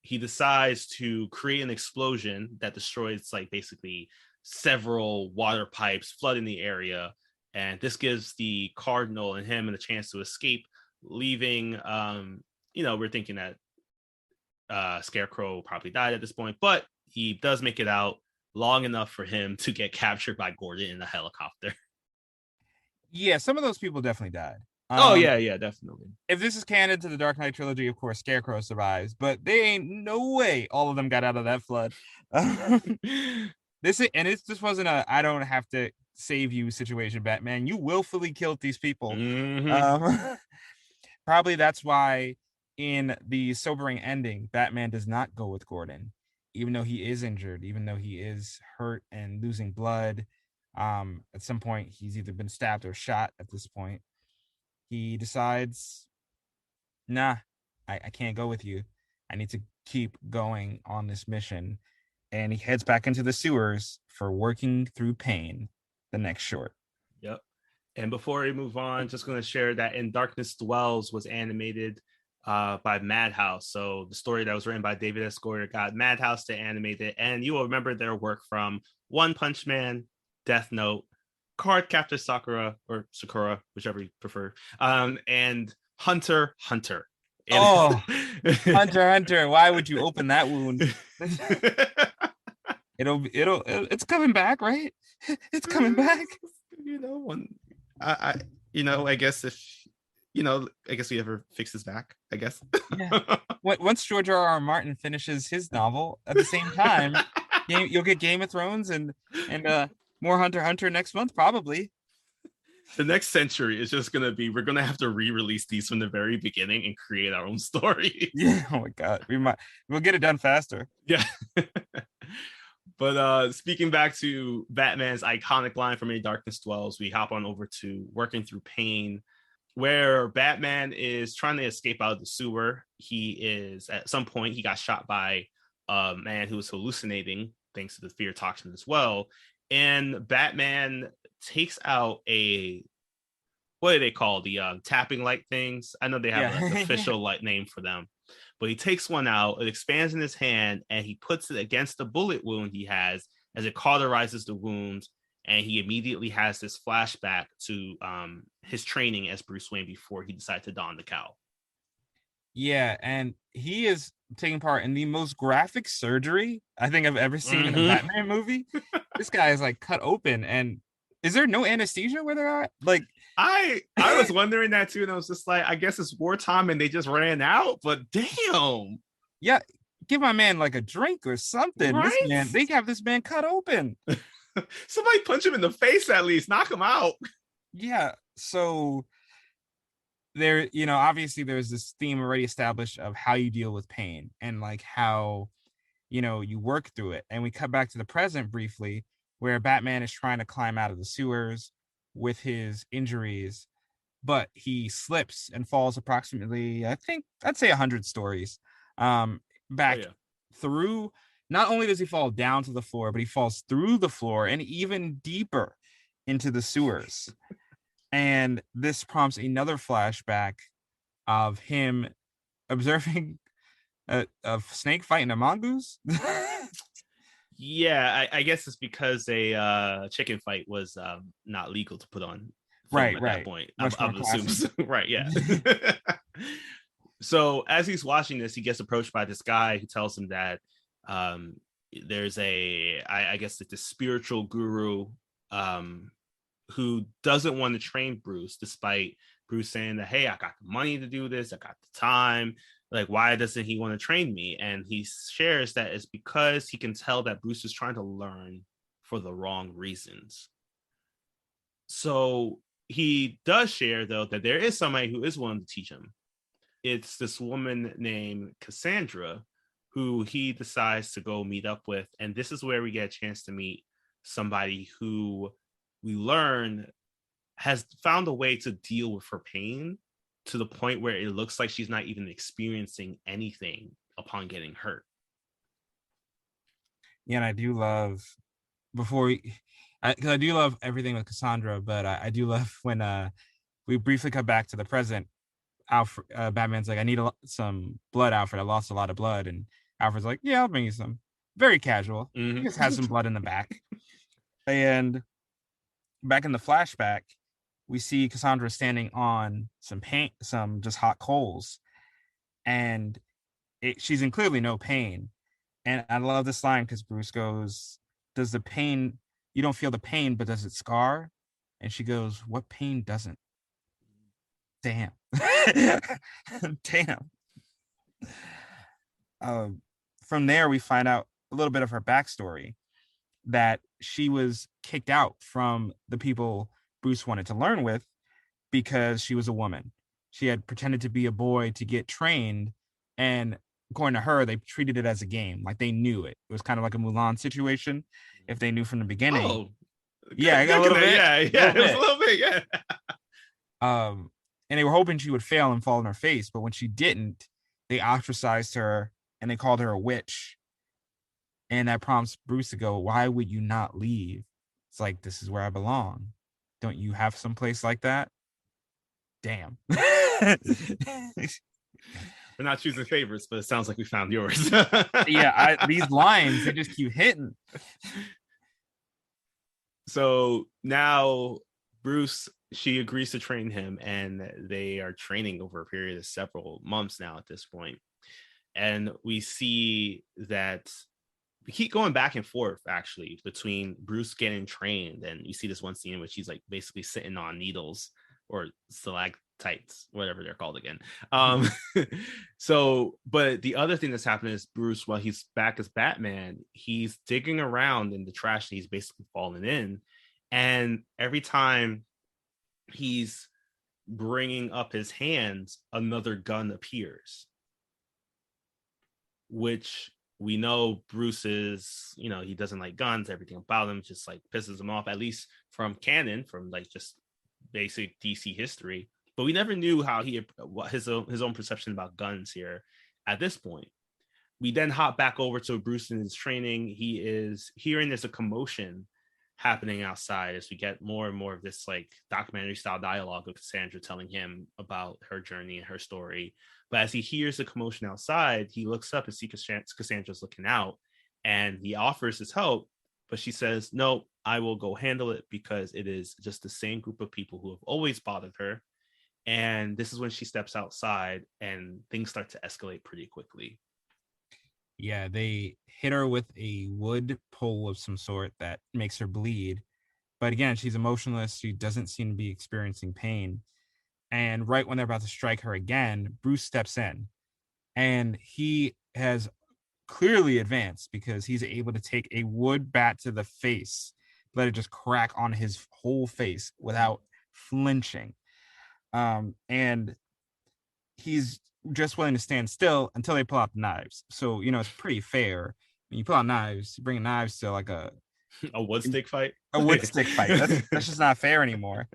he decides to create an explosion that destroys like basically several water pipes, flooding the area. And this gives the Cardinal and him a chance to escape, leaving we're thinking that Scarecrow probably died at this point, but he does make it out long enough for him to get captured by Gordon in a helicopter. Yeah, some of those people definitely died. Yeah, definitely. If this is canon to the Dark Knight trilogy, of course, Scarecrow survives, but they ain't no way all of them got out of that flood. This wasn't a "I don't have to save you" situation, Batman. You willfully killed these people. Probably that's why in the sobering ending, Batman does not go with Gordon, even though he is injured, even though he is hurt and losing blood. At some point, he's either been stabbed or shot at this point. he decides, nah, I can't go with you. I need to keep going on this mission. And he heads back into the sewers for Working Through Pain, the next short. Yep. And before we move on, just going to share that In Darkness Dwells was animated by Madhouse. So the story that was written by David S. Goyer got Madhouse to animate it. And you will remember their work from One Punch Man, Death Note, Cardcaptor Sakura, or Sakura, whichever you prefer, and Hunter Hunter. And oh, Hunter, why would you open that wound? It's coming back, right? It's coming back. You know, when I guess if I guess we ever fix his back, I guess. Yeah. Once George R.R. Martin finishes his novel at the same time, you'll get Game of Thrones and more Hunter Hunter next month, probably. The next century is just gonna be, we're gonna have to re-release these from the very beginning and create our own story. Yeah. Oh my God. We'll get it done faster. Yeah. But speaking back to Batman's iconic line from A Darkness Dwells, we hop on over to Working Through Pain, where Batman is trying to escape out of the sewer. He is, at some point, he got shot by a man who was hallucinating, thanks to the fear toxin as well. And Batman takes out what do they call the tapping light things? I know they have an official light name for them. But he takes one out, it expands in his hand, and he puts it against the bullet wound he has as it cauterizes the wound. And he immediately has this flashback to his training as Bruce Wayne before he decided to don the cowl. Yeah, and he is taking part in the most graphic surgery I think I've ever seen in a Batman movie. This guy is like cut open, and is there no anesthesia where they're at? Like, I was wondering that too, and I was just like, I guess it's wartime and they just ran out, but damn. Yeah, give my man like a drink or something. Right? They have this man cut open. Somebody punch him in the face at least, knock him out. Yeah, so there, obviously there's this theme already established of how you deal with pain and like how, you work through it. And we cut back to the present briefly, where Batman is trying to climb out of the sewers with his injuries, but he slips and falls approximately, I'd say 100 stories back through. Not only does he fall down to the floor, but he falls through the floor and even deeper into the sewers. And this prompts another flashback of him observing a snake fighting a mongoose. Yeah, I guess it's because a chicken fight was not legal to put on right at right that point. Much I more would assume so. Right, yeah. So as he's watching this, he gets approached by this guy who tells him that there's I guess it's the spiritual guru who doesn't want to train Bruce, despite Bruce saying that, hey, I got the money to do this, I got the time. Like, why doesn't he want to train me? And he shares that it's because he can tell that Bruce is trying to learn for the wrong reasons. So he does share, though, that there is somebody who is willing to teach him. It's this woman named Cassandra, who he decides to go meet up with. And this is where we get a chance to meet somebody who we learn has found a way to deal with her pain to the point where it looks like she's not even experiencing anything upon getting hurt. Yeah, and I do love, because I do love everything with Cassandra, but I do love when we briefly cut back to the present. Alfred, Batman's like, I need some blood, Alfred. I lost a lot of blood. And Alfred's like, yeah, I'll bring you some. Very casual. He just has some blood in the back. And back in the flashback, we see Cassandra standing on some just hot coals, and she's in clearly no pain. And I love this line because Bruce goes, does the pain, you don't feel the pain, but does it scar? And she goes, what pain doesn't? Damn. Damn. From there, we find out a little bit of her backstory, that she was kicked out from the people Bruce wanted to learn with because she was a woman. She had pretended to be a boy to get trained, and according to her, they treated it as a game. Like they knew it. It was kind of like a Mulan situation. If they knew from the beginning. Oh, yeah, I got a little bit. Yeah, it was a little bit. Yeah. and they were hoping she would fail and fall on her face. But when she didn't, they ostracized her and they called her a witch. And that prompts Bruce to go, "Why would you not leave?" It's like, "This is where I belong. Don't you have some place like that?" Damn. We're not choosing favorites, but it sounds like we found yours. Yeah, these lines, they just keep hitting. So now Bruce, she agrees to train him, and they are training over a period of several months now at this point. And we see that we keep going back and forth actually between Bruce getting trained, and you see this one scene in which he's like basically sitting on needles or stalactites, whatever they're called again. So, but the other thing that's happening is Bruce, while he's back as Batman, he's digging around in the trash that he's basically fallen in, and every time he's bringing up his hands, another gun appears, which we know Bruce is, he doesn't like guns. Everything about him just like pisses him off, at least from canon, from like just basic DC history. But we never knew how his own perception about guns here at this point. We then hop back over to Bruce in his training. He is hearing there's a commotion happening outside as we get more and more of this like documentary style dialogue of Cassandra telling him about her journey and her story. But as he hears the commotion outside, he looks up and sees Cassandra's looking out, and he offers his help, but she says, "No, I will go handle it," because it is just the same group of people who have always bothered her. And this is when she steps outside and things start to escalate pretty quickly. Yeah, they hit her with a wood pole of some sort that makes her bleed. But again, she's emotionless. She doesn't seem to be experiencing pain. And right when they're about to strike her again, Bruce steps in. And he has clearly advanced because he's able to take a wood bat to the face, let it just crack on his whole face without flinching. And he's just willing to stand still until they pull out the knives. So, it's pretty fair. When you pull out knives, you bring knives to like a wood stick fight. A wood stick fight. That's just not fair anymore.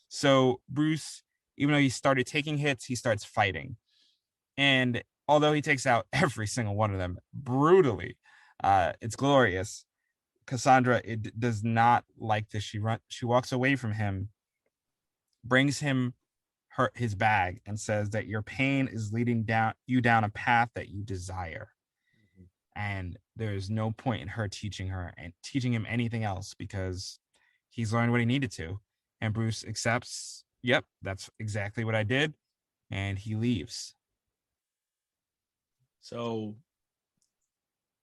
So Bruce, even though he started taking hits, he starts fighting. And although he takes out every single one of them brutally, it's glorious. Cassandra, it does not like this. She walks away from him, brings him his bag, and says that your pain is leading you down a path that you desire. Mm-hmm. And there's no point in her teaching him anything else because he's learned what he needed to. And Bruce accepts, yep, that's exactly what I did. And he leaves. So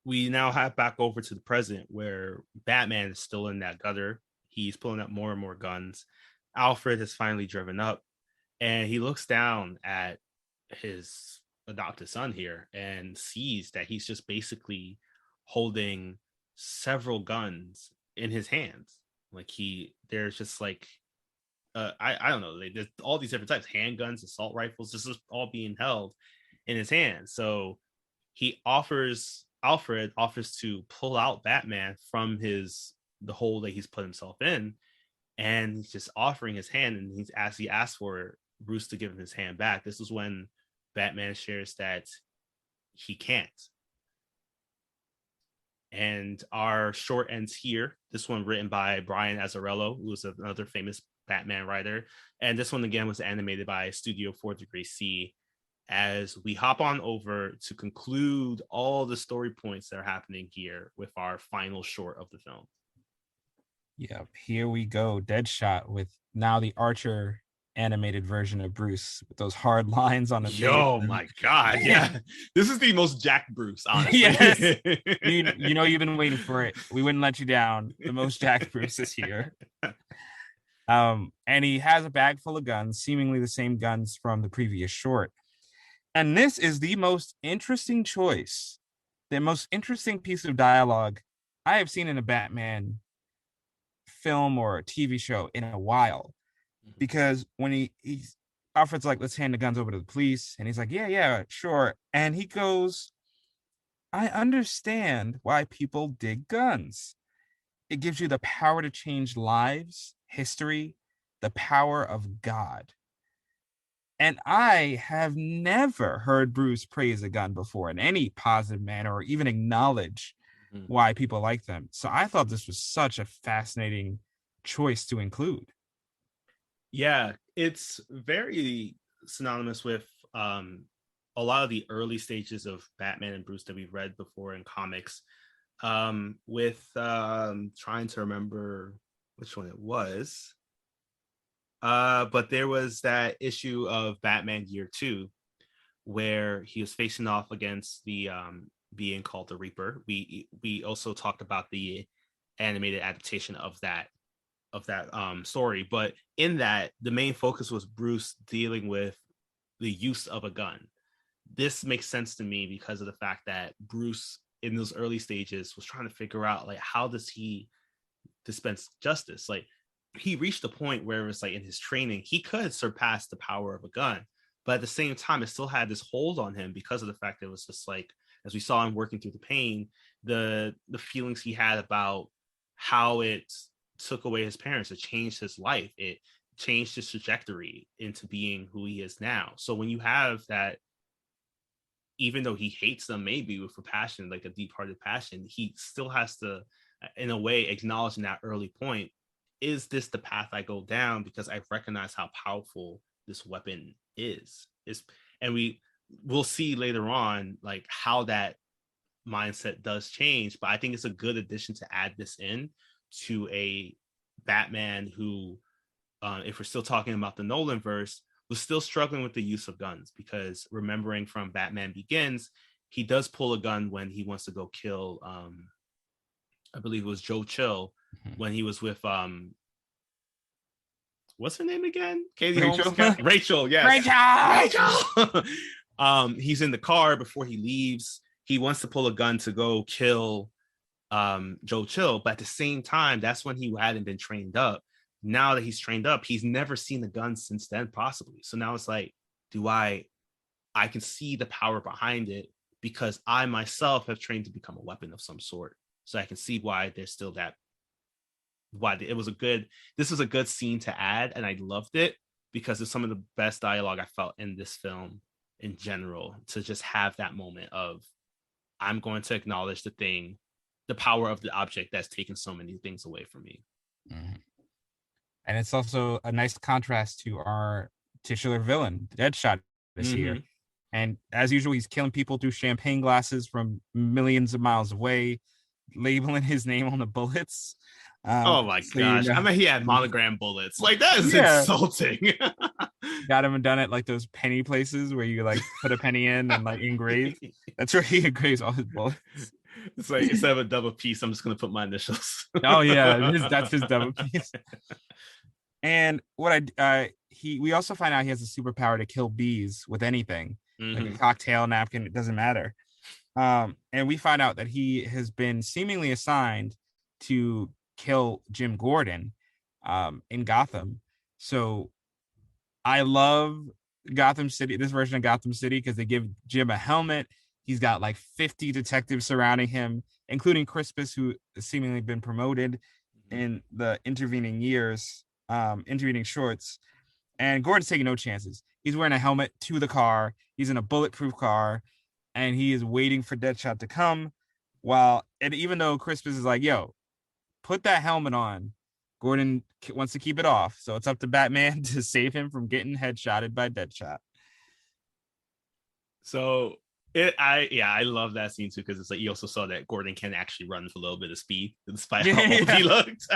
we now have back over to the present where Batman is still in that gutter. He's pulling up more and more guns. Alfred has finally driven up, and he looks down at his adopted son here and sees that he's just basically holding several guns in his hands. Like there's just like, I don't know, there's all these different types, handguns, assault rifles, this is all being held in his hands. So Alfred offers to pull out Batman from the hole that he's put himself in, and he's just offering his hand, and he asks for Bruce to give him his hand back. This is when Batman shares that he can't. And our short ends here. This one written by Brian Azzarello, who was another famous Batman writer. And this one again was animated by Studio 4 Degree C. As we hop on over to conclude all the story points that are happening here with our final short of the film. Yeah, here we go. Deadshot with now the Archer animated version of Bruce with those hard lines on his face. Oh my God. Yeah. This is the most Jack Bruce, honestly. Yes. You've been waiting for it. We wouldn't let you down. The most Jack Bruce is here. And he has a bag full of guns, seemingly the same guns from the previous short. And this is the most interesting choice, the most interesting piece of dialogue I have seen in a Batman film or a TV show in a while. Because when Alfred's like, let's hand the guns over to the police. And he's like, yeah, sure. And he goes, I understand why people dig guns. It gives you the power to change lives, history, the power of God. And I have never heard Bruce praise a gun before in any positive manner or even acknowledge why people like them. So I thought this was such a fascinating choice to include. Yeah, it's very synonymous with a lot of the early stages of Batman and Bruce that we've read before in comics. With trying to remember which one it was. But there was that issue of Batman Year 2 where he was facing off against the being called the Reaper. We also talked about the animated adaptation of that story, but in that the main focus was Bruce dealing with the use of a gun. This makes sense to me because of the fact that Bruce in those early stages was trying to figure out like how does he dispense justice. Like he reached a point where it was like in his training he could surpass the power of a gun, but at the same time it still had this hold on him because of the fact that it was just like, as we saw him working through the pain, the feelings he had about how it took away his parents, it changed his life, it changed his trajectory into being who he is now. So when you have that, even though he hates them maybe with a passion, like a deep-hearted passion, he still has to in a way acknowledge in that early point, is this the path I go down because I recognize how powerful this weapon is. And we'll see later on like how that mindset does change, but I think it's a good addition to add this in to a Batman who, if we're still talking about the Nolan verse, was still struggling with the use of guns, because remembering from Batman Begins, he does pull a gun when he wants to go kill, I believe it was Joe Chill, when he was with, what's her name again? Katie Rachel? Holmes? Rachel, yes. Rachel! He's in the car before he leaves. He wants to pull a gun to go kill Joe Chill, but at the same time, that's when he hadn't been trained up. Now that he's trained up, he's never seen a gun since then, possibly. So now it's like, I can see the power behind it because I myself have trained to become a weapon of some sort. So I can see why there's still that, this was a good scene to add, and I loved it because it's some of the best dialogue I felt in this film in general, to just have that moment of, I'm going to acknowledge the power of the object that's taken so many things away from me. Mm-hmm. And it's also a nice contrast to our titular villain, Deadshot, this year. And as usual, he's killing people through champagne glasses from millions of miles away, labeling his name on the bullets. Oh my gosh. I mean, he had monogram bullets. Like, that is insulting. Got him done at like those penny places where you like put a penny in and like engrave. That's where he engraves all his bullets. It's like, instead of a double piece, I'm just going to put my initials. Oh yeah, that's his double piece. And we also find out he has a superpower to kill bees with anything, like a cocktail napkin. It doesn't matter. And we find out that he has been seemingly assigned to kill Jim Gordon in Gotham. So I love Gotham City, this version of Gotham City, because they give Jim a helmet. He's got like 50 detectives surrounding him, including Crispus, who has seemingly been promoted in the intervening years, intervening shorts. And Gordon's taking no chances. He's wearing a helmet to the car. He's in a bulletproof car, and he is waiting for Deadshot to come. And even though Crispus is like, yo, put that helmet on, Gordon wants to keep it off. So it's up to Batman to save him from getting headshotted by Deadshot. So I love that scene too, because it's like you also saw that Gordon can actually run with a little bit of speed despite how old he looked.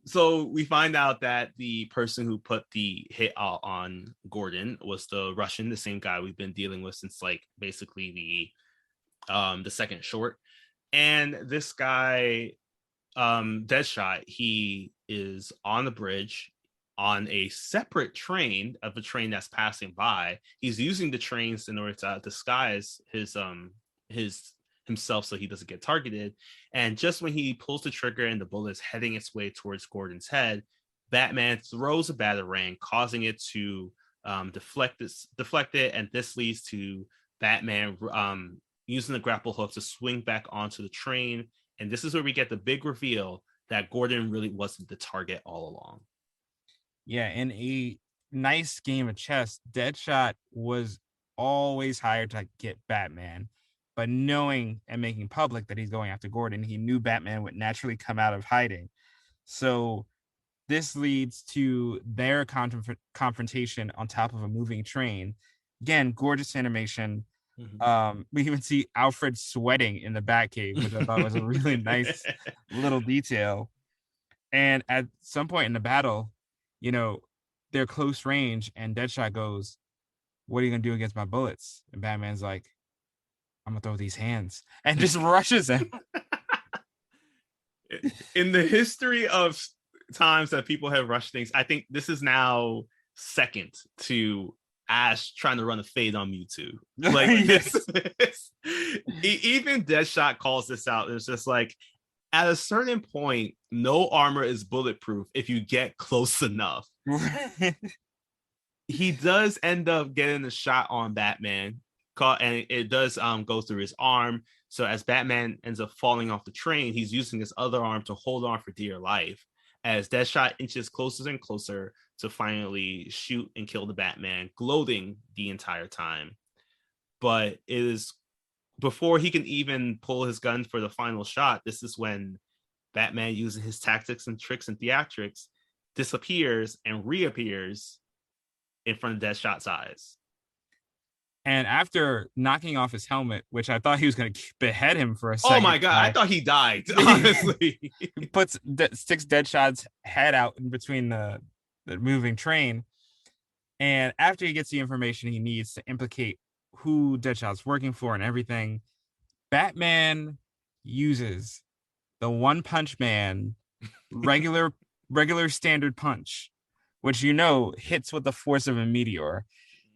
So we find out that the person who put the hit on Gordon was the Russian, the same guy we've been dealing with since like basically the second short. And this guy, Deadshot, he is on the bridge on a separate train of a train that's passing by. He's using the trains in order to disguise his himself so he doesn't get targeted. And just when he pulls the trigger and the bullet is heading its way towards Gordon's head, Batman throws a batarang, causing it to deflect it, and this leads to Batman using the grapple hook to swing back onto the train. And this is where we get the big reveal that Gordon really wasn't the target all along. Yeah, in a nice game of chess, Deadshot was always hired to get Batman. But knowing and making public that he's going after Gordon, he knew Batman would naturally come out of hiding. So this leads to their confrontation on top of a moving train. Again, gorgeous animation. We even see Alfred sweating in the Batcave, which I thought was a really nice little detail. And at some point in the battle, you know, they're close range, and Deadshot goes, "What are you gonna do against my bullets?" And Batman's like, "I'm gonna throw these hands," and just rushes him. In the history of times that people have rushed things, I think this is now second to Ash trying to run a fade on Mewtwo. Like, even Deadshot calls this out. It's just like, at a certain point, no armor is bulletproof if you get close enough. He does end up getting a shot on Batman, and it does go through his arm. So as Batman ends up falling off the train, he's using his other arm to hold on for dear life, as Deadshot inches closer and closer to finally shoot and kill the Batman, gloating the entire time. But it is before he can even pull his gun for the final shot. This is when Batman, using his tactics and tricks and theatrics, disappears and reappears in front of Deadshot's eyes. And after knocking off his helmet, which I thought he was going to behead him for a second. Oh my God, I thought he died, honestly. He sticks Deadshot's head out in between the moving train. And after he gets the information he needs to implicate who Deadshot's working for and everything, Batman uses the One Punch Man regular standard punch, which hits with the force of a meteor,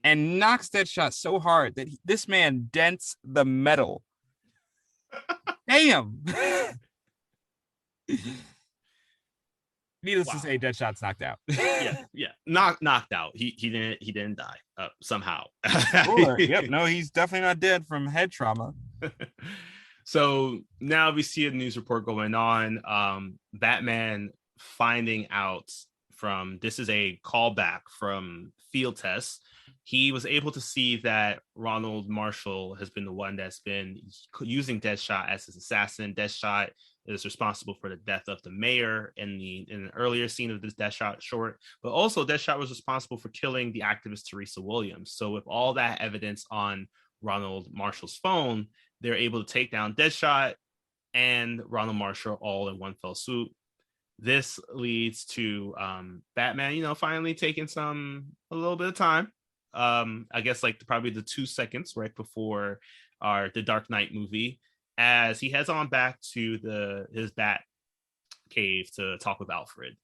and knocks Deadshot so hard that this man dents the metal. Damn. Needless to say, Deadshot's knocked out. yeah, knocked out. He didn't die somehow. Sure. Yep. No, he's definitely not dead from head trauma. So now we see a news report going on. Batman finding out from, this is a callback from field tests. He was able to see that Ronald Marshall has been the one that's been using Deadshot as his assassin. Deadshot is responsible for the death of the mayor in an earlier scene of this Deadshot short, but also Deadshot was responsible for killing the activist Teresa Williams. So with all that evidence on Ronald Marshall's phone, they're able to take down Deadshot and Ronald Marshall all in one fell swoop. This leads to Batman, finally taking a little bit of time. I guess like probably the 2 seconds right before the Dark Knight movie, as he heads on back to his bat cave to talk with Alfred.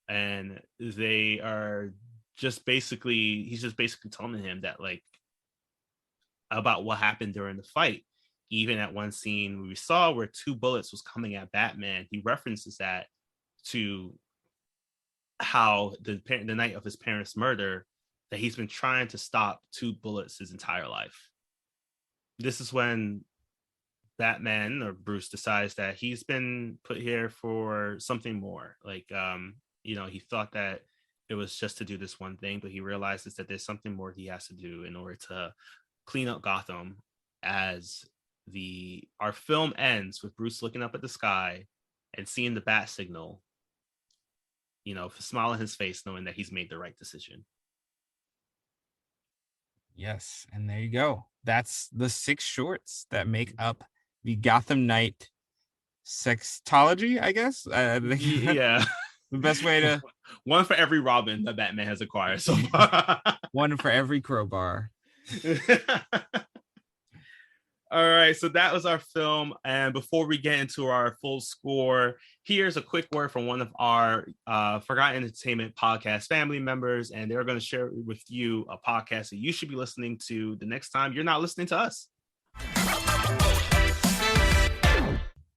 And they are he's just basically telling him that, like, about what happened during the fight. Even at one scene we saw where 2 bullets was coming at Batman, he references that to how the night of his parents' murder, that he's been trying to stop 2 bullets his entire life. This is when Batman, or Bruce, decides that he's been put here for something more. Like, he thought that it was just to do this one thing, but he realizes that there's something more he has to do in order to clean up Gotham. As our film ends with Bruce looking up at the sky and seeing the bat signal, a smile on his face, knowing that he's made the right decision. Yes, and there you go. That's the 6 shorts that make up the Gotham Knight sextology, I guess. Yeah. The best way to... One for every Robin that Batman has acquired so far. One for every crowbar. All right, so that was our film. And before we get into our full score, here's a quick word from one of our Forgotten Entertainment podcast family members, and they're going to share with you a podcast that you should be listening to the next time you're not listening to us.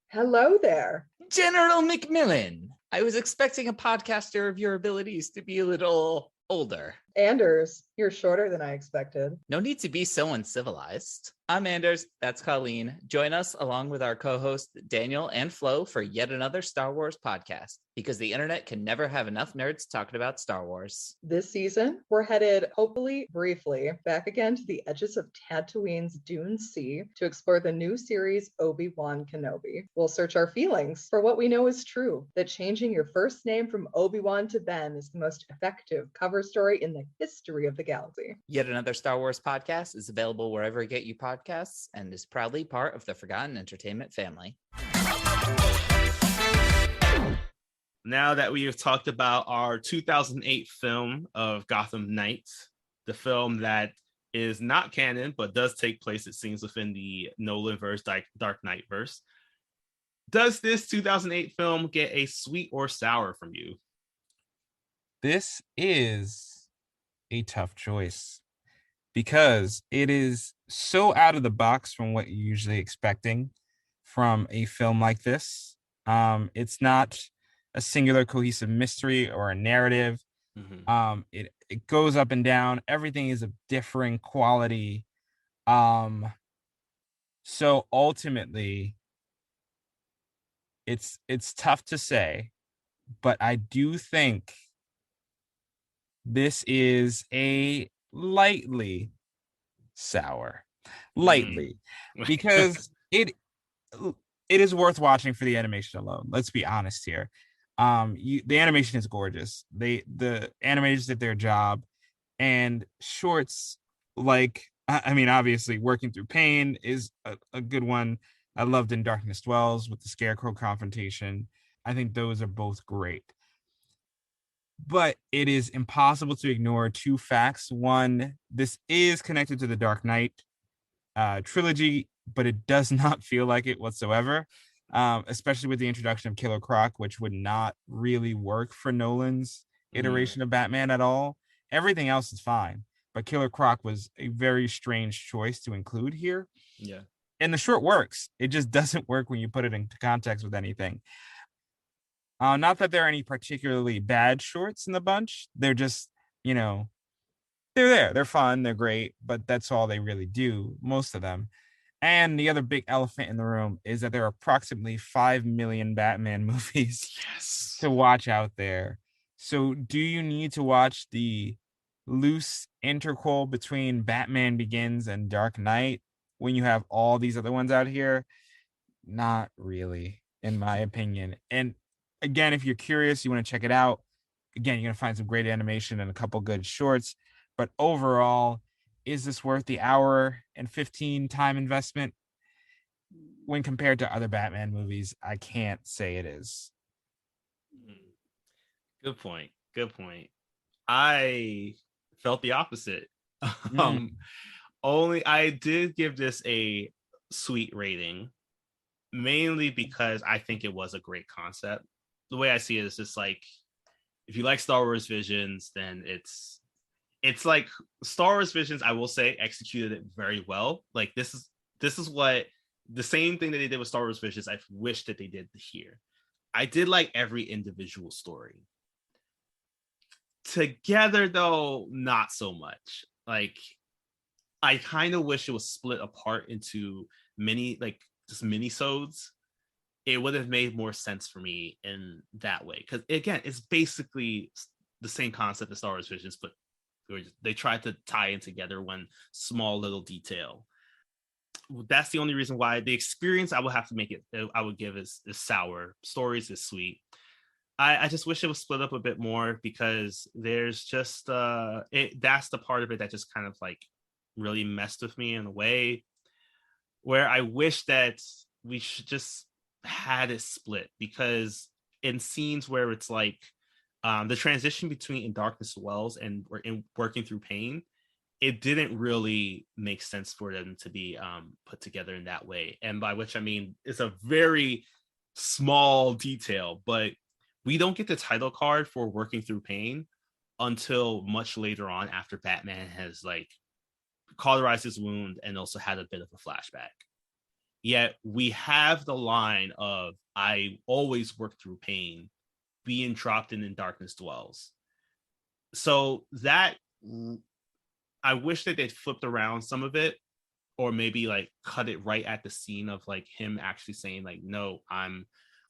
Hello there. General McMillan. I was expecting a podcaster of your abilities to be a little older. Anders, you're shorter than I expected. No need to be so uncivilized. I'm Anders. That's Colleen. Join us along with our co-hosts Daniel and Flo for yet another Star Wars podcast, because the internet can never have enough nerds talking about Star Wars. This season, we're headed, hopefully briefly, back again to the edges of Tatooine's Dune Sea to explore the new series Obi-Wan Kenobi. We'll search our feelings for what we know is true, that changing your first name from Obi-Wan to Ben is the most effective cover story in the history of the galaxy. Yet another Star Wars podcast is available wherever you get you podcasts and is proudly part of the Forgotten Entertainment family. Now that we have talked about our 2008 film of Gotham Knights, the film that is not canon but does take place, it seems, within the Nolan-verse, Dark Knight verse, does this 2008 film get a sweet or sour from you? This is a tough choice because it is so out of the box from what you're usually expecting from a film like this. It's not a singular cohesive mystery or a narrative. Mm-hmm. It goes up and down. Everything is of differing quality. So ultimately, it's tough to say, but I do think this is a lightly sour, because it is worth watching for the animation alone. Let's be honest here. The animation is gorgeous. The animators did their job, and shorts like, I mean, obviously Working Through Pain is a good one. I loved In Darkness Dwells with the Scarecrow confrontation. I think those are both great. But it is impossible to ignore two facts. One, this is connected to the Dark Knight trilogy, but it does not feel like it whatsoever, especially with the introduction of Killer Croc, which would not really work for Nolan's iteration of Batman at all. Everything else is fine, but Killer Croc was a very strange choice to include here. Yeah. And the short works. It just doesn't work when you put it into context with anything. Not that there are any particularly bad shorts in the bunch. They're just, they're there. They're fun. They're great. But that's all they really do, most of them. And the other big elephant in the room is that there are approximately 5 million Batman movies to watch out there. So do you need to watch the loose interquel between Batman Begins and Dark Knight when you have all these other ones out here? Not really, in my opinion. And again, if you're curious, you want to check it out, again, you're going to find some great animation and a couple good shorts. But overall, is this worth the hour and 15 time investment? When compared to other Batman movies, I can't say it is. Good point. I felt the opposite. Only I did give this a sweet rating, mainly because I think it was a great concept. The way I see it is just like, if you like Star Wars Visions, then it's like Star Wars Visions, I will say, executed it very well. Like this is what the same thing that they did with Star Wars Visions, I wish that they did here. I did like every individual story. Together, though, not so much. Like, I kind of wish it was split apart into mini-sodes. It would have made more sense for me in that way. Because, again, it's basically the same concept as Star Wars Visions, but they tried to tie in together one small little detail. That's the only reason why. The experience I would give is sour. Stories is sweet. I just wish it was split up a bit more, because there's just that's the part of it that just kind of like really messed with me in a way where I wish that we should just had it split, because in scenes where it's like the transition between In Darkness Dwells and Working Through Pain, it didn't really make sense for them to be put together in that way. And by which I mean, it's a very small detail, but we don't get the title card for Working Through Pain until much later on, after Batman has like cauterized his wound and also had a bit of a flashback. Yet we have the line of "I always work through pain" being dropped in Darkness Dwells. So that, I wish that they'd flipped around some of it or maybe like cut it right at the scene of like him actually saying like, no, I'm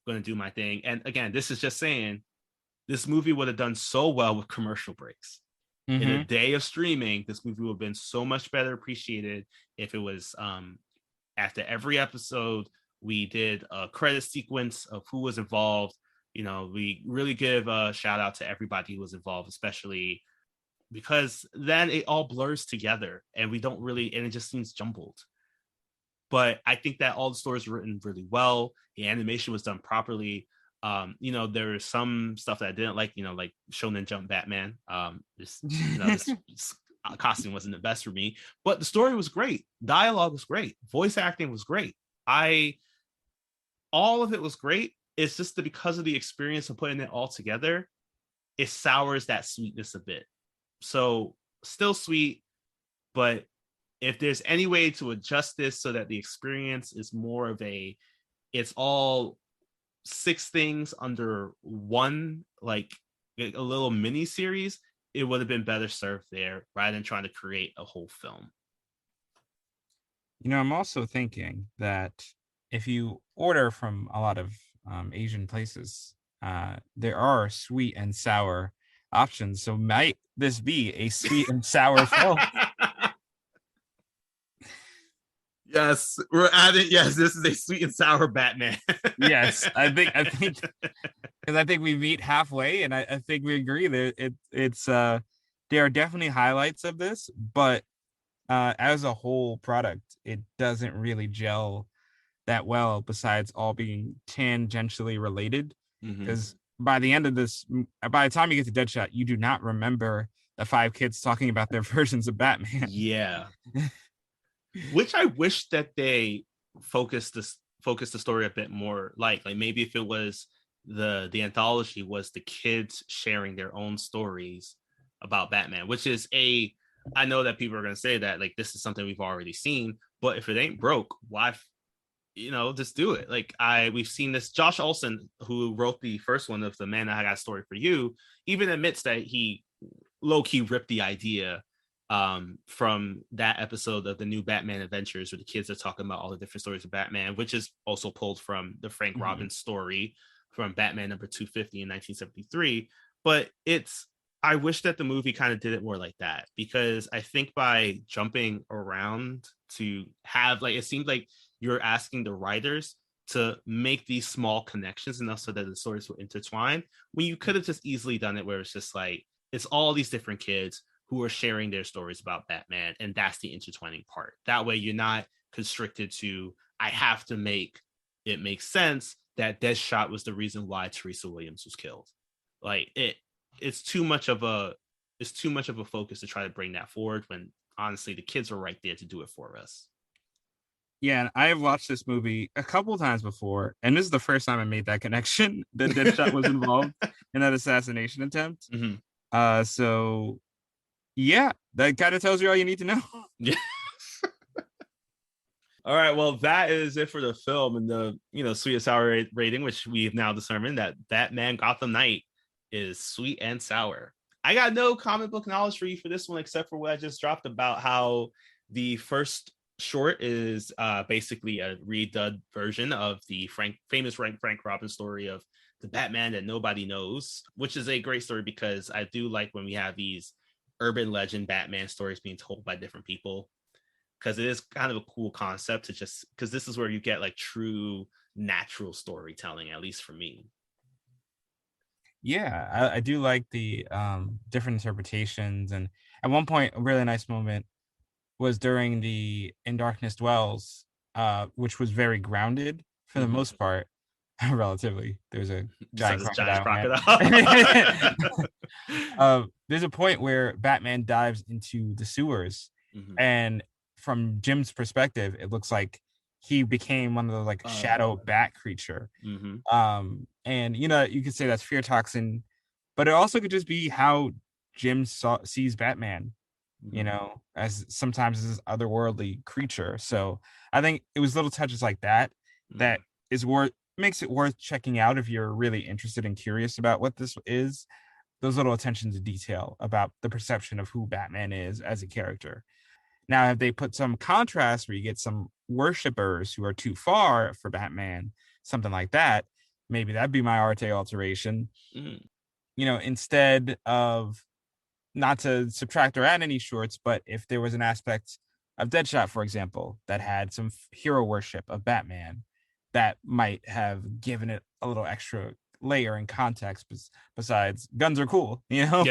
going to do my thing. And again, this is just saying this movie would have done so well with commercial breaks. In a day of streaming, this movie would have been so much better appreciated if it was after every episode we did a credit sequence of who was involved. You know, we really give a shout out to everybody who was involved, especially because then it all blurs together and we don't really, and it just seems jumbled. But I think that all the stories were written really well. The animation was done properly. You know, there was some stuff that I didn't like, you know, like Shonen Jump Batman. This costume wasn't the best for me, but the story was great. Dialogue was great. Voice acting was great. All of it was great. It's just that because of the experience of putting it all together, it sours that sweetness a bit. So still sweet, but if there's any way to adjust this so that the experience is more of it's all 6 things under one, like a little mini series, it would have been better served there rather than trying to create a whole film. You know, I'm also thinking that if you order from a lot of Asian places, there are sweet and sour options. So might this be a sweet and sour film? Yes, we're adding. Yes, this is a sweet and sour Batman. Yes, I think because I think we meet halfway, and I think we agree that it's there are definitely highlights of this, but as a whole product, it doesn't really gel that well. Besides all being tangentially related, because by the end of this, by the time you get to Deadshot, you do not remember the 5 kids talking about their versions of Batman. Yeah. Which I wish that they focused the story a bit more, like maybe if it was the anthology was the kids sharing their own stories about Batman, which is I know that people are going to say that like this is something we've already seen, but if it ain't broke, why just do it. Like we've seen this. Josh Olson, who wrote the first one of The Man I Got a Story for You, even admits that he low-key ripped the idea from that episode of the new Batman Adventures, where the kids are talking about all the different stories of Batman, which is also pulled from the Frank Robbins story from Batman number 250 in 1973. But I wish that the movie kind of did it more like that, because I think by jumping around to have it seemed like you're asking the writers to make these small connections enough so that the stories will intertwine, when you could have just easily done it where it's just like it's all these different kids who are sharing their stories about Batman, and that's the intertwining part. That way you're not constricted to, I have to make it make sense that Deadshot was the reason why Teresa Williams was killed. Like it's too much of a focus to try to bring that forward, when honestly the kids are right there to do it for us. Yeah, and I have watched this movie a couple times before, and this is the first time I made that connection that Deadshot was involved in that assassination attempt. So yeah, that kind of tells you all you need to know. Yeah. All right, well, that is it for the film and the sweet and sour rating, which we've now determined that Batman Gotham Knight is sweet and sour. I got no comic book knowledge for you for this one, except for what I just dropped about how the first short is basically a redone version of the famous Frank Robbins story of the Batman that nobody knows, which is a great story because I do like when we have these urban legend Batman stories being told by different people, because it is kind of a cool concept to just, because this is where you get like true natural storytelling, at least for me. Yeah, I do like the different interpretations. And at one point, a really nice moment was during the In Darkness Dwells, which was very grounded for the most part, relatively. There's a giant crocodile. There's a point where Batman dives into the sewers, and from Jim's perspective, it looks like he became one of the shadow bat creature. And you could say that's fear toxin, but it also could just be how Jim sees Batman, as sometimes this otherworldly creature. So I think it was little touches like that that makes it worth checking out if you're really interested and curious about what this is. Those little attention to detail about the perception of who Batman is as a character. Now, if they put some contrast where you get some worshipers who are too far for Batman, something like that, maybe that'd be my arte alteration. Mm. Instead of, not to subtract or add any shorts, but if there was an aspect of Deadshot, for example, that had some hero worship of Batman, that might have given it a little extra layer and context. Besides, guns are cool, Yeah.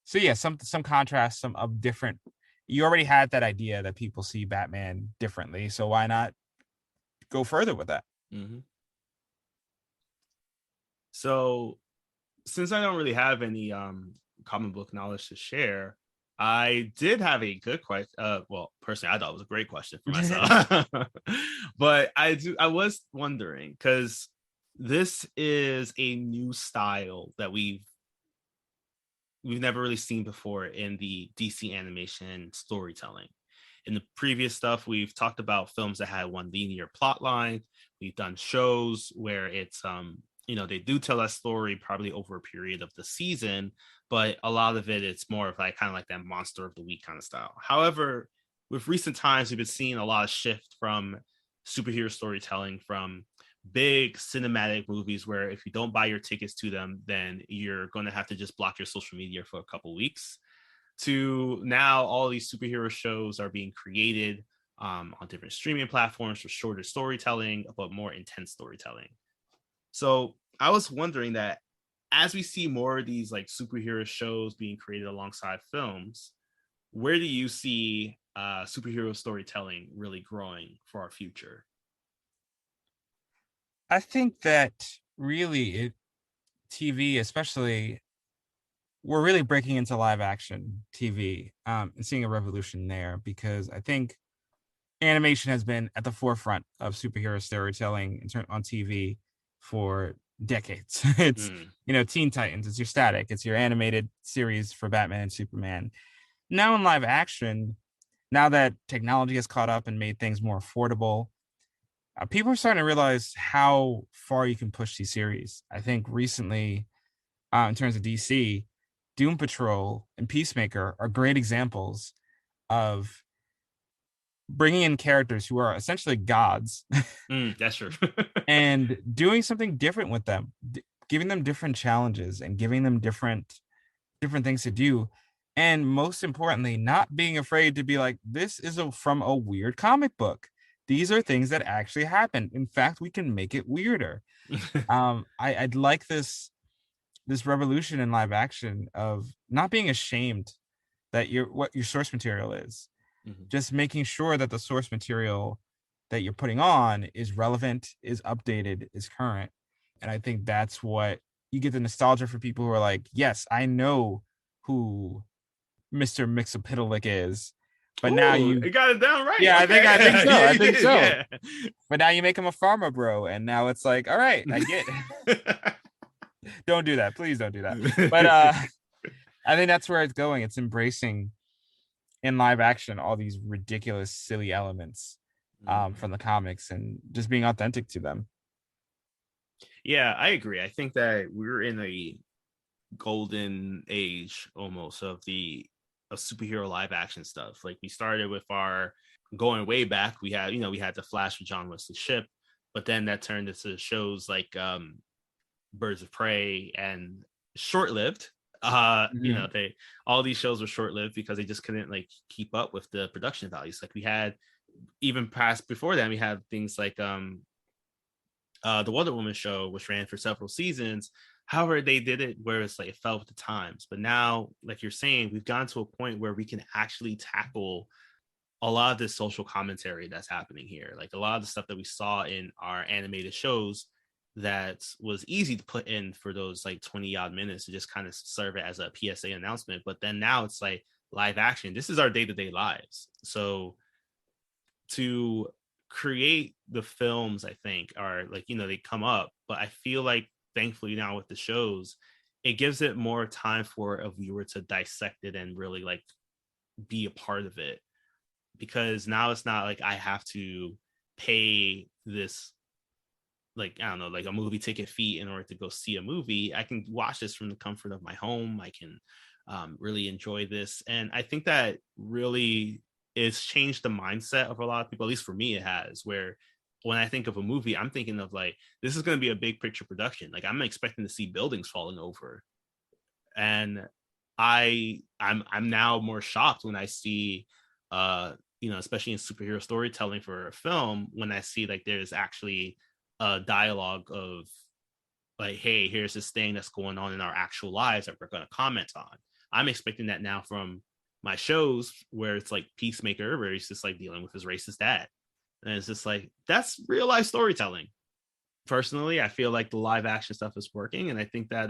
So yeah, some contrast, some of different. You already had that idea that people see Batman differently, so why not go further with that? Mm-hmm. So, since I don't really have any comic book knowledge to share, I did have a good question. Well, personally, I thought it was a great question for myself. But I was wondering, because this is a new style that we've never really seen before in the DC animation storytelling. In the previous stuff, we've talked about films that had one linear plot line. We've done shows where it's they do tell that story probably over a period of the season, but a lot of it's more of like kind of like that monster of the week kind of style. However, with recent times, we've been seeing a lot of shift from superhero storytelling from big cinematic movies where if you don't buy your tickets to them, then you're going to have to just block your social media for a couple weeks, to now all these superhero shows are being created on different streaming platforms for shorter storytelling, but more intense storytelling. So I was wondering that as we see more of these like superhero shows being created alongside films, where do you see superhero storytelling really growing for our future? I think that really TV, especially, we're really breaking into live action TV and seeing a revolution there, because I think animation has been at the forefront of superhero storytelling on TV for decades. It's, Teen Titans, it's your static, it's your animated series for Batman and Superman. Now in live action, now that technology has caught up and made things more affordable, people are starting to realize how far you can push these series. I think recently, in terms of DC, Doom Patrol and Peacemaker are great examples of bringing in characters who are essentially gods. That's true. And doing something different with them, giving them different challenges and giving them different things to do. And most importantly, not being afraid to be like, this is from a weird comic book. These are things that actually happen. In fact, we can make it weirder. I'd like this revolution in live action of not being ashamed that what your source material is. Just making sure that the source material that you're putting on is relevant, is updated, is current. And I think that's what you get, the nostalgia for people who are like, yes, I know who Mr. Mixapitalik is. But now you got it down right. Yeah, okay. I think so. Yeah. But now you make him a farmer bro, and now it's like, all right, I get it. Don't do that. Please don't do that. But I think that's where it's going. It's embracing in live action all these ridiculous, silly elements from the comics and just being authentic to them. Yeah, I agree. I think that we're in a golden age almost of superhero live action stuff. Like we started with our going way back. We had the Flash with John Wesley Shipp, but then that turned into shows like Birds of Prey and short-lived. They all these shows were short-lived because they just couldn't like keep up with the production values. Like we had even past before that, we had things like the Wonder Woman show, which ran for several seasons. However, they did it where it's like it fell with the times. But now, like you're saying, we've gotten to a point where we can actually tackle a lot of this social commentary that's happening here. Like a lot of the stuff that we saw in our animated shows that was easy to put in for those like 20 odd minutes to just kind of serve it as a PSA announcement. But then now it's like live action. This is our day-to-day lives. So to create the films, I think, are like, they come up, but I feel like thankfully now with the shows, it gives it more time for a viewer to dissect it and really like be a part of it. Because now it's not like I have to pay this, like, I don't know, like a movie ticket fee in order to go see a movie. I can watch this from the comfort of my home. I can Really enjoy this, and I think that really it's changed the mindset of a lot of people. At least for me, it has. Where when I think of a movie, I'm thinking of like this is going to be a big picture production. Like I'm expecting to see buildings falling over, and I'm now more shocked when I see especially in superhero storytelling for a film, when I see like there's actually a dialogue of like, hey, here's this thing that's going on in our actual lives that we're going to comment on. I'm expecting that now from my shows where it's like Peacemaker, where he's just like dealing with his racist dad. And it's just like, that's real life storytelling. Personally, I feel like the live action stuff is working. And I think that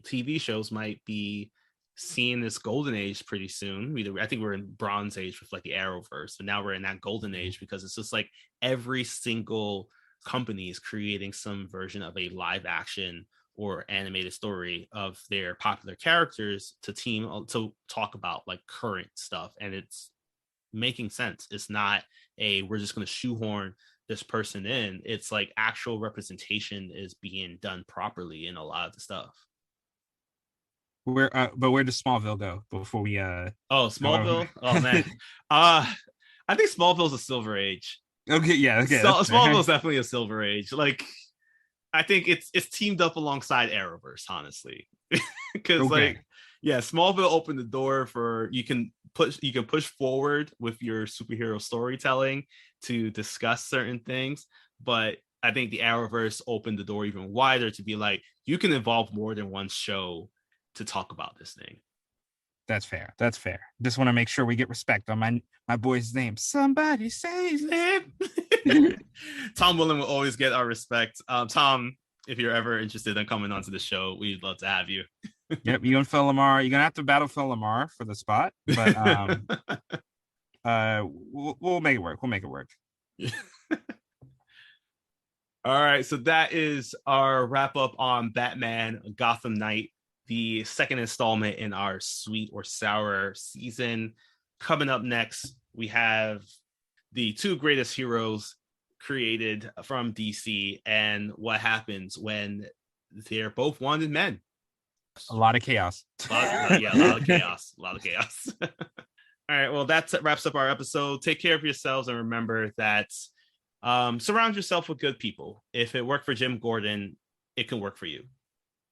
TV shows might be seeing this golden age pretty soon. I think we're in bronze age with like the Arrowverse, but now we're in that golden age because it's just like every single company is creating some version of a live action or animated story of their popular characters to talk about like current stuff, and it's making sense. It's not we're just going to shoehorn this person in. It's like actual representation is being done properly in a lot of the stuff. Where does Smallville go before we Smallville? Oh man. I think Smallville's a silver age. Okay, yeah, okay. Smallville's definitely a silver age. Like I think it's teamed up alongside Arrowverse, honestly. Because Smallville opened the door for you can push forward with your superhero storytelling to discuss certain things, but I think the Arrowverse opened the door even wider to be like, you can involve more than one show to talk about this thing. That's fair. Just want to make sure we get respect on my boy's name. Somebody say him. Tom Willen will always get our respect. Tom, if you're ever interested in coming onto the show, we'd love to have you. Yep, you and Phil Lamar. You're gonna have to battle Phil Lamar for the spot, but we'll make it work. We'll make it work. All right, so that is our wrap up on Batman Gotham Knight, the second installment in our sweet or sour season. Coming up next, we have the two greatest heroes created from DC and what happens when they're both wanted men. A lot of chaos. A lot of chaos. All right, well, that wraps up our episode. Take care of yourselves and remember that surround yourself with good people. If it worked for Jim Gordon, it can work for you.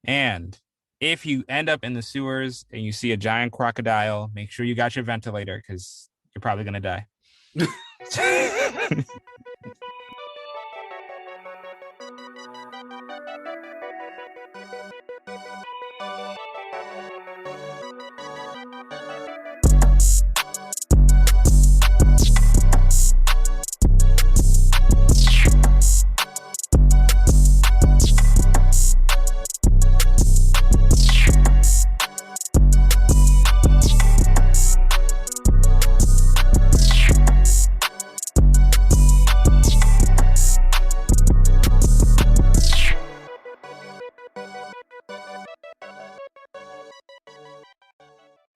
And if you end up in the sewers and you see a giant crocodile, make sure you got your ventilator because you're probably going to die.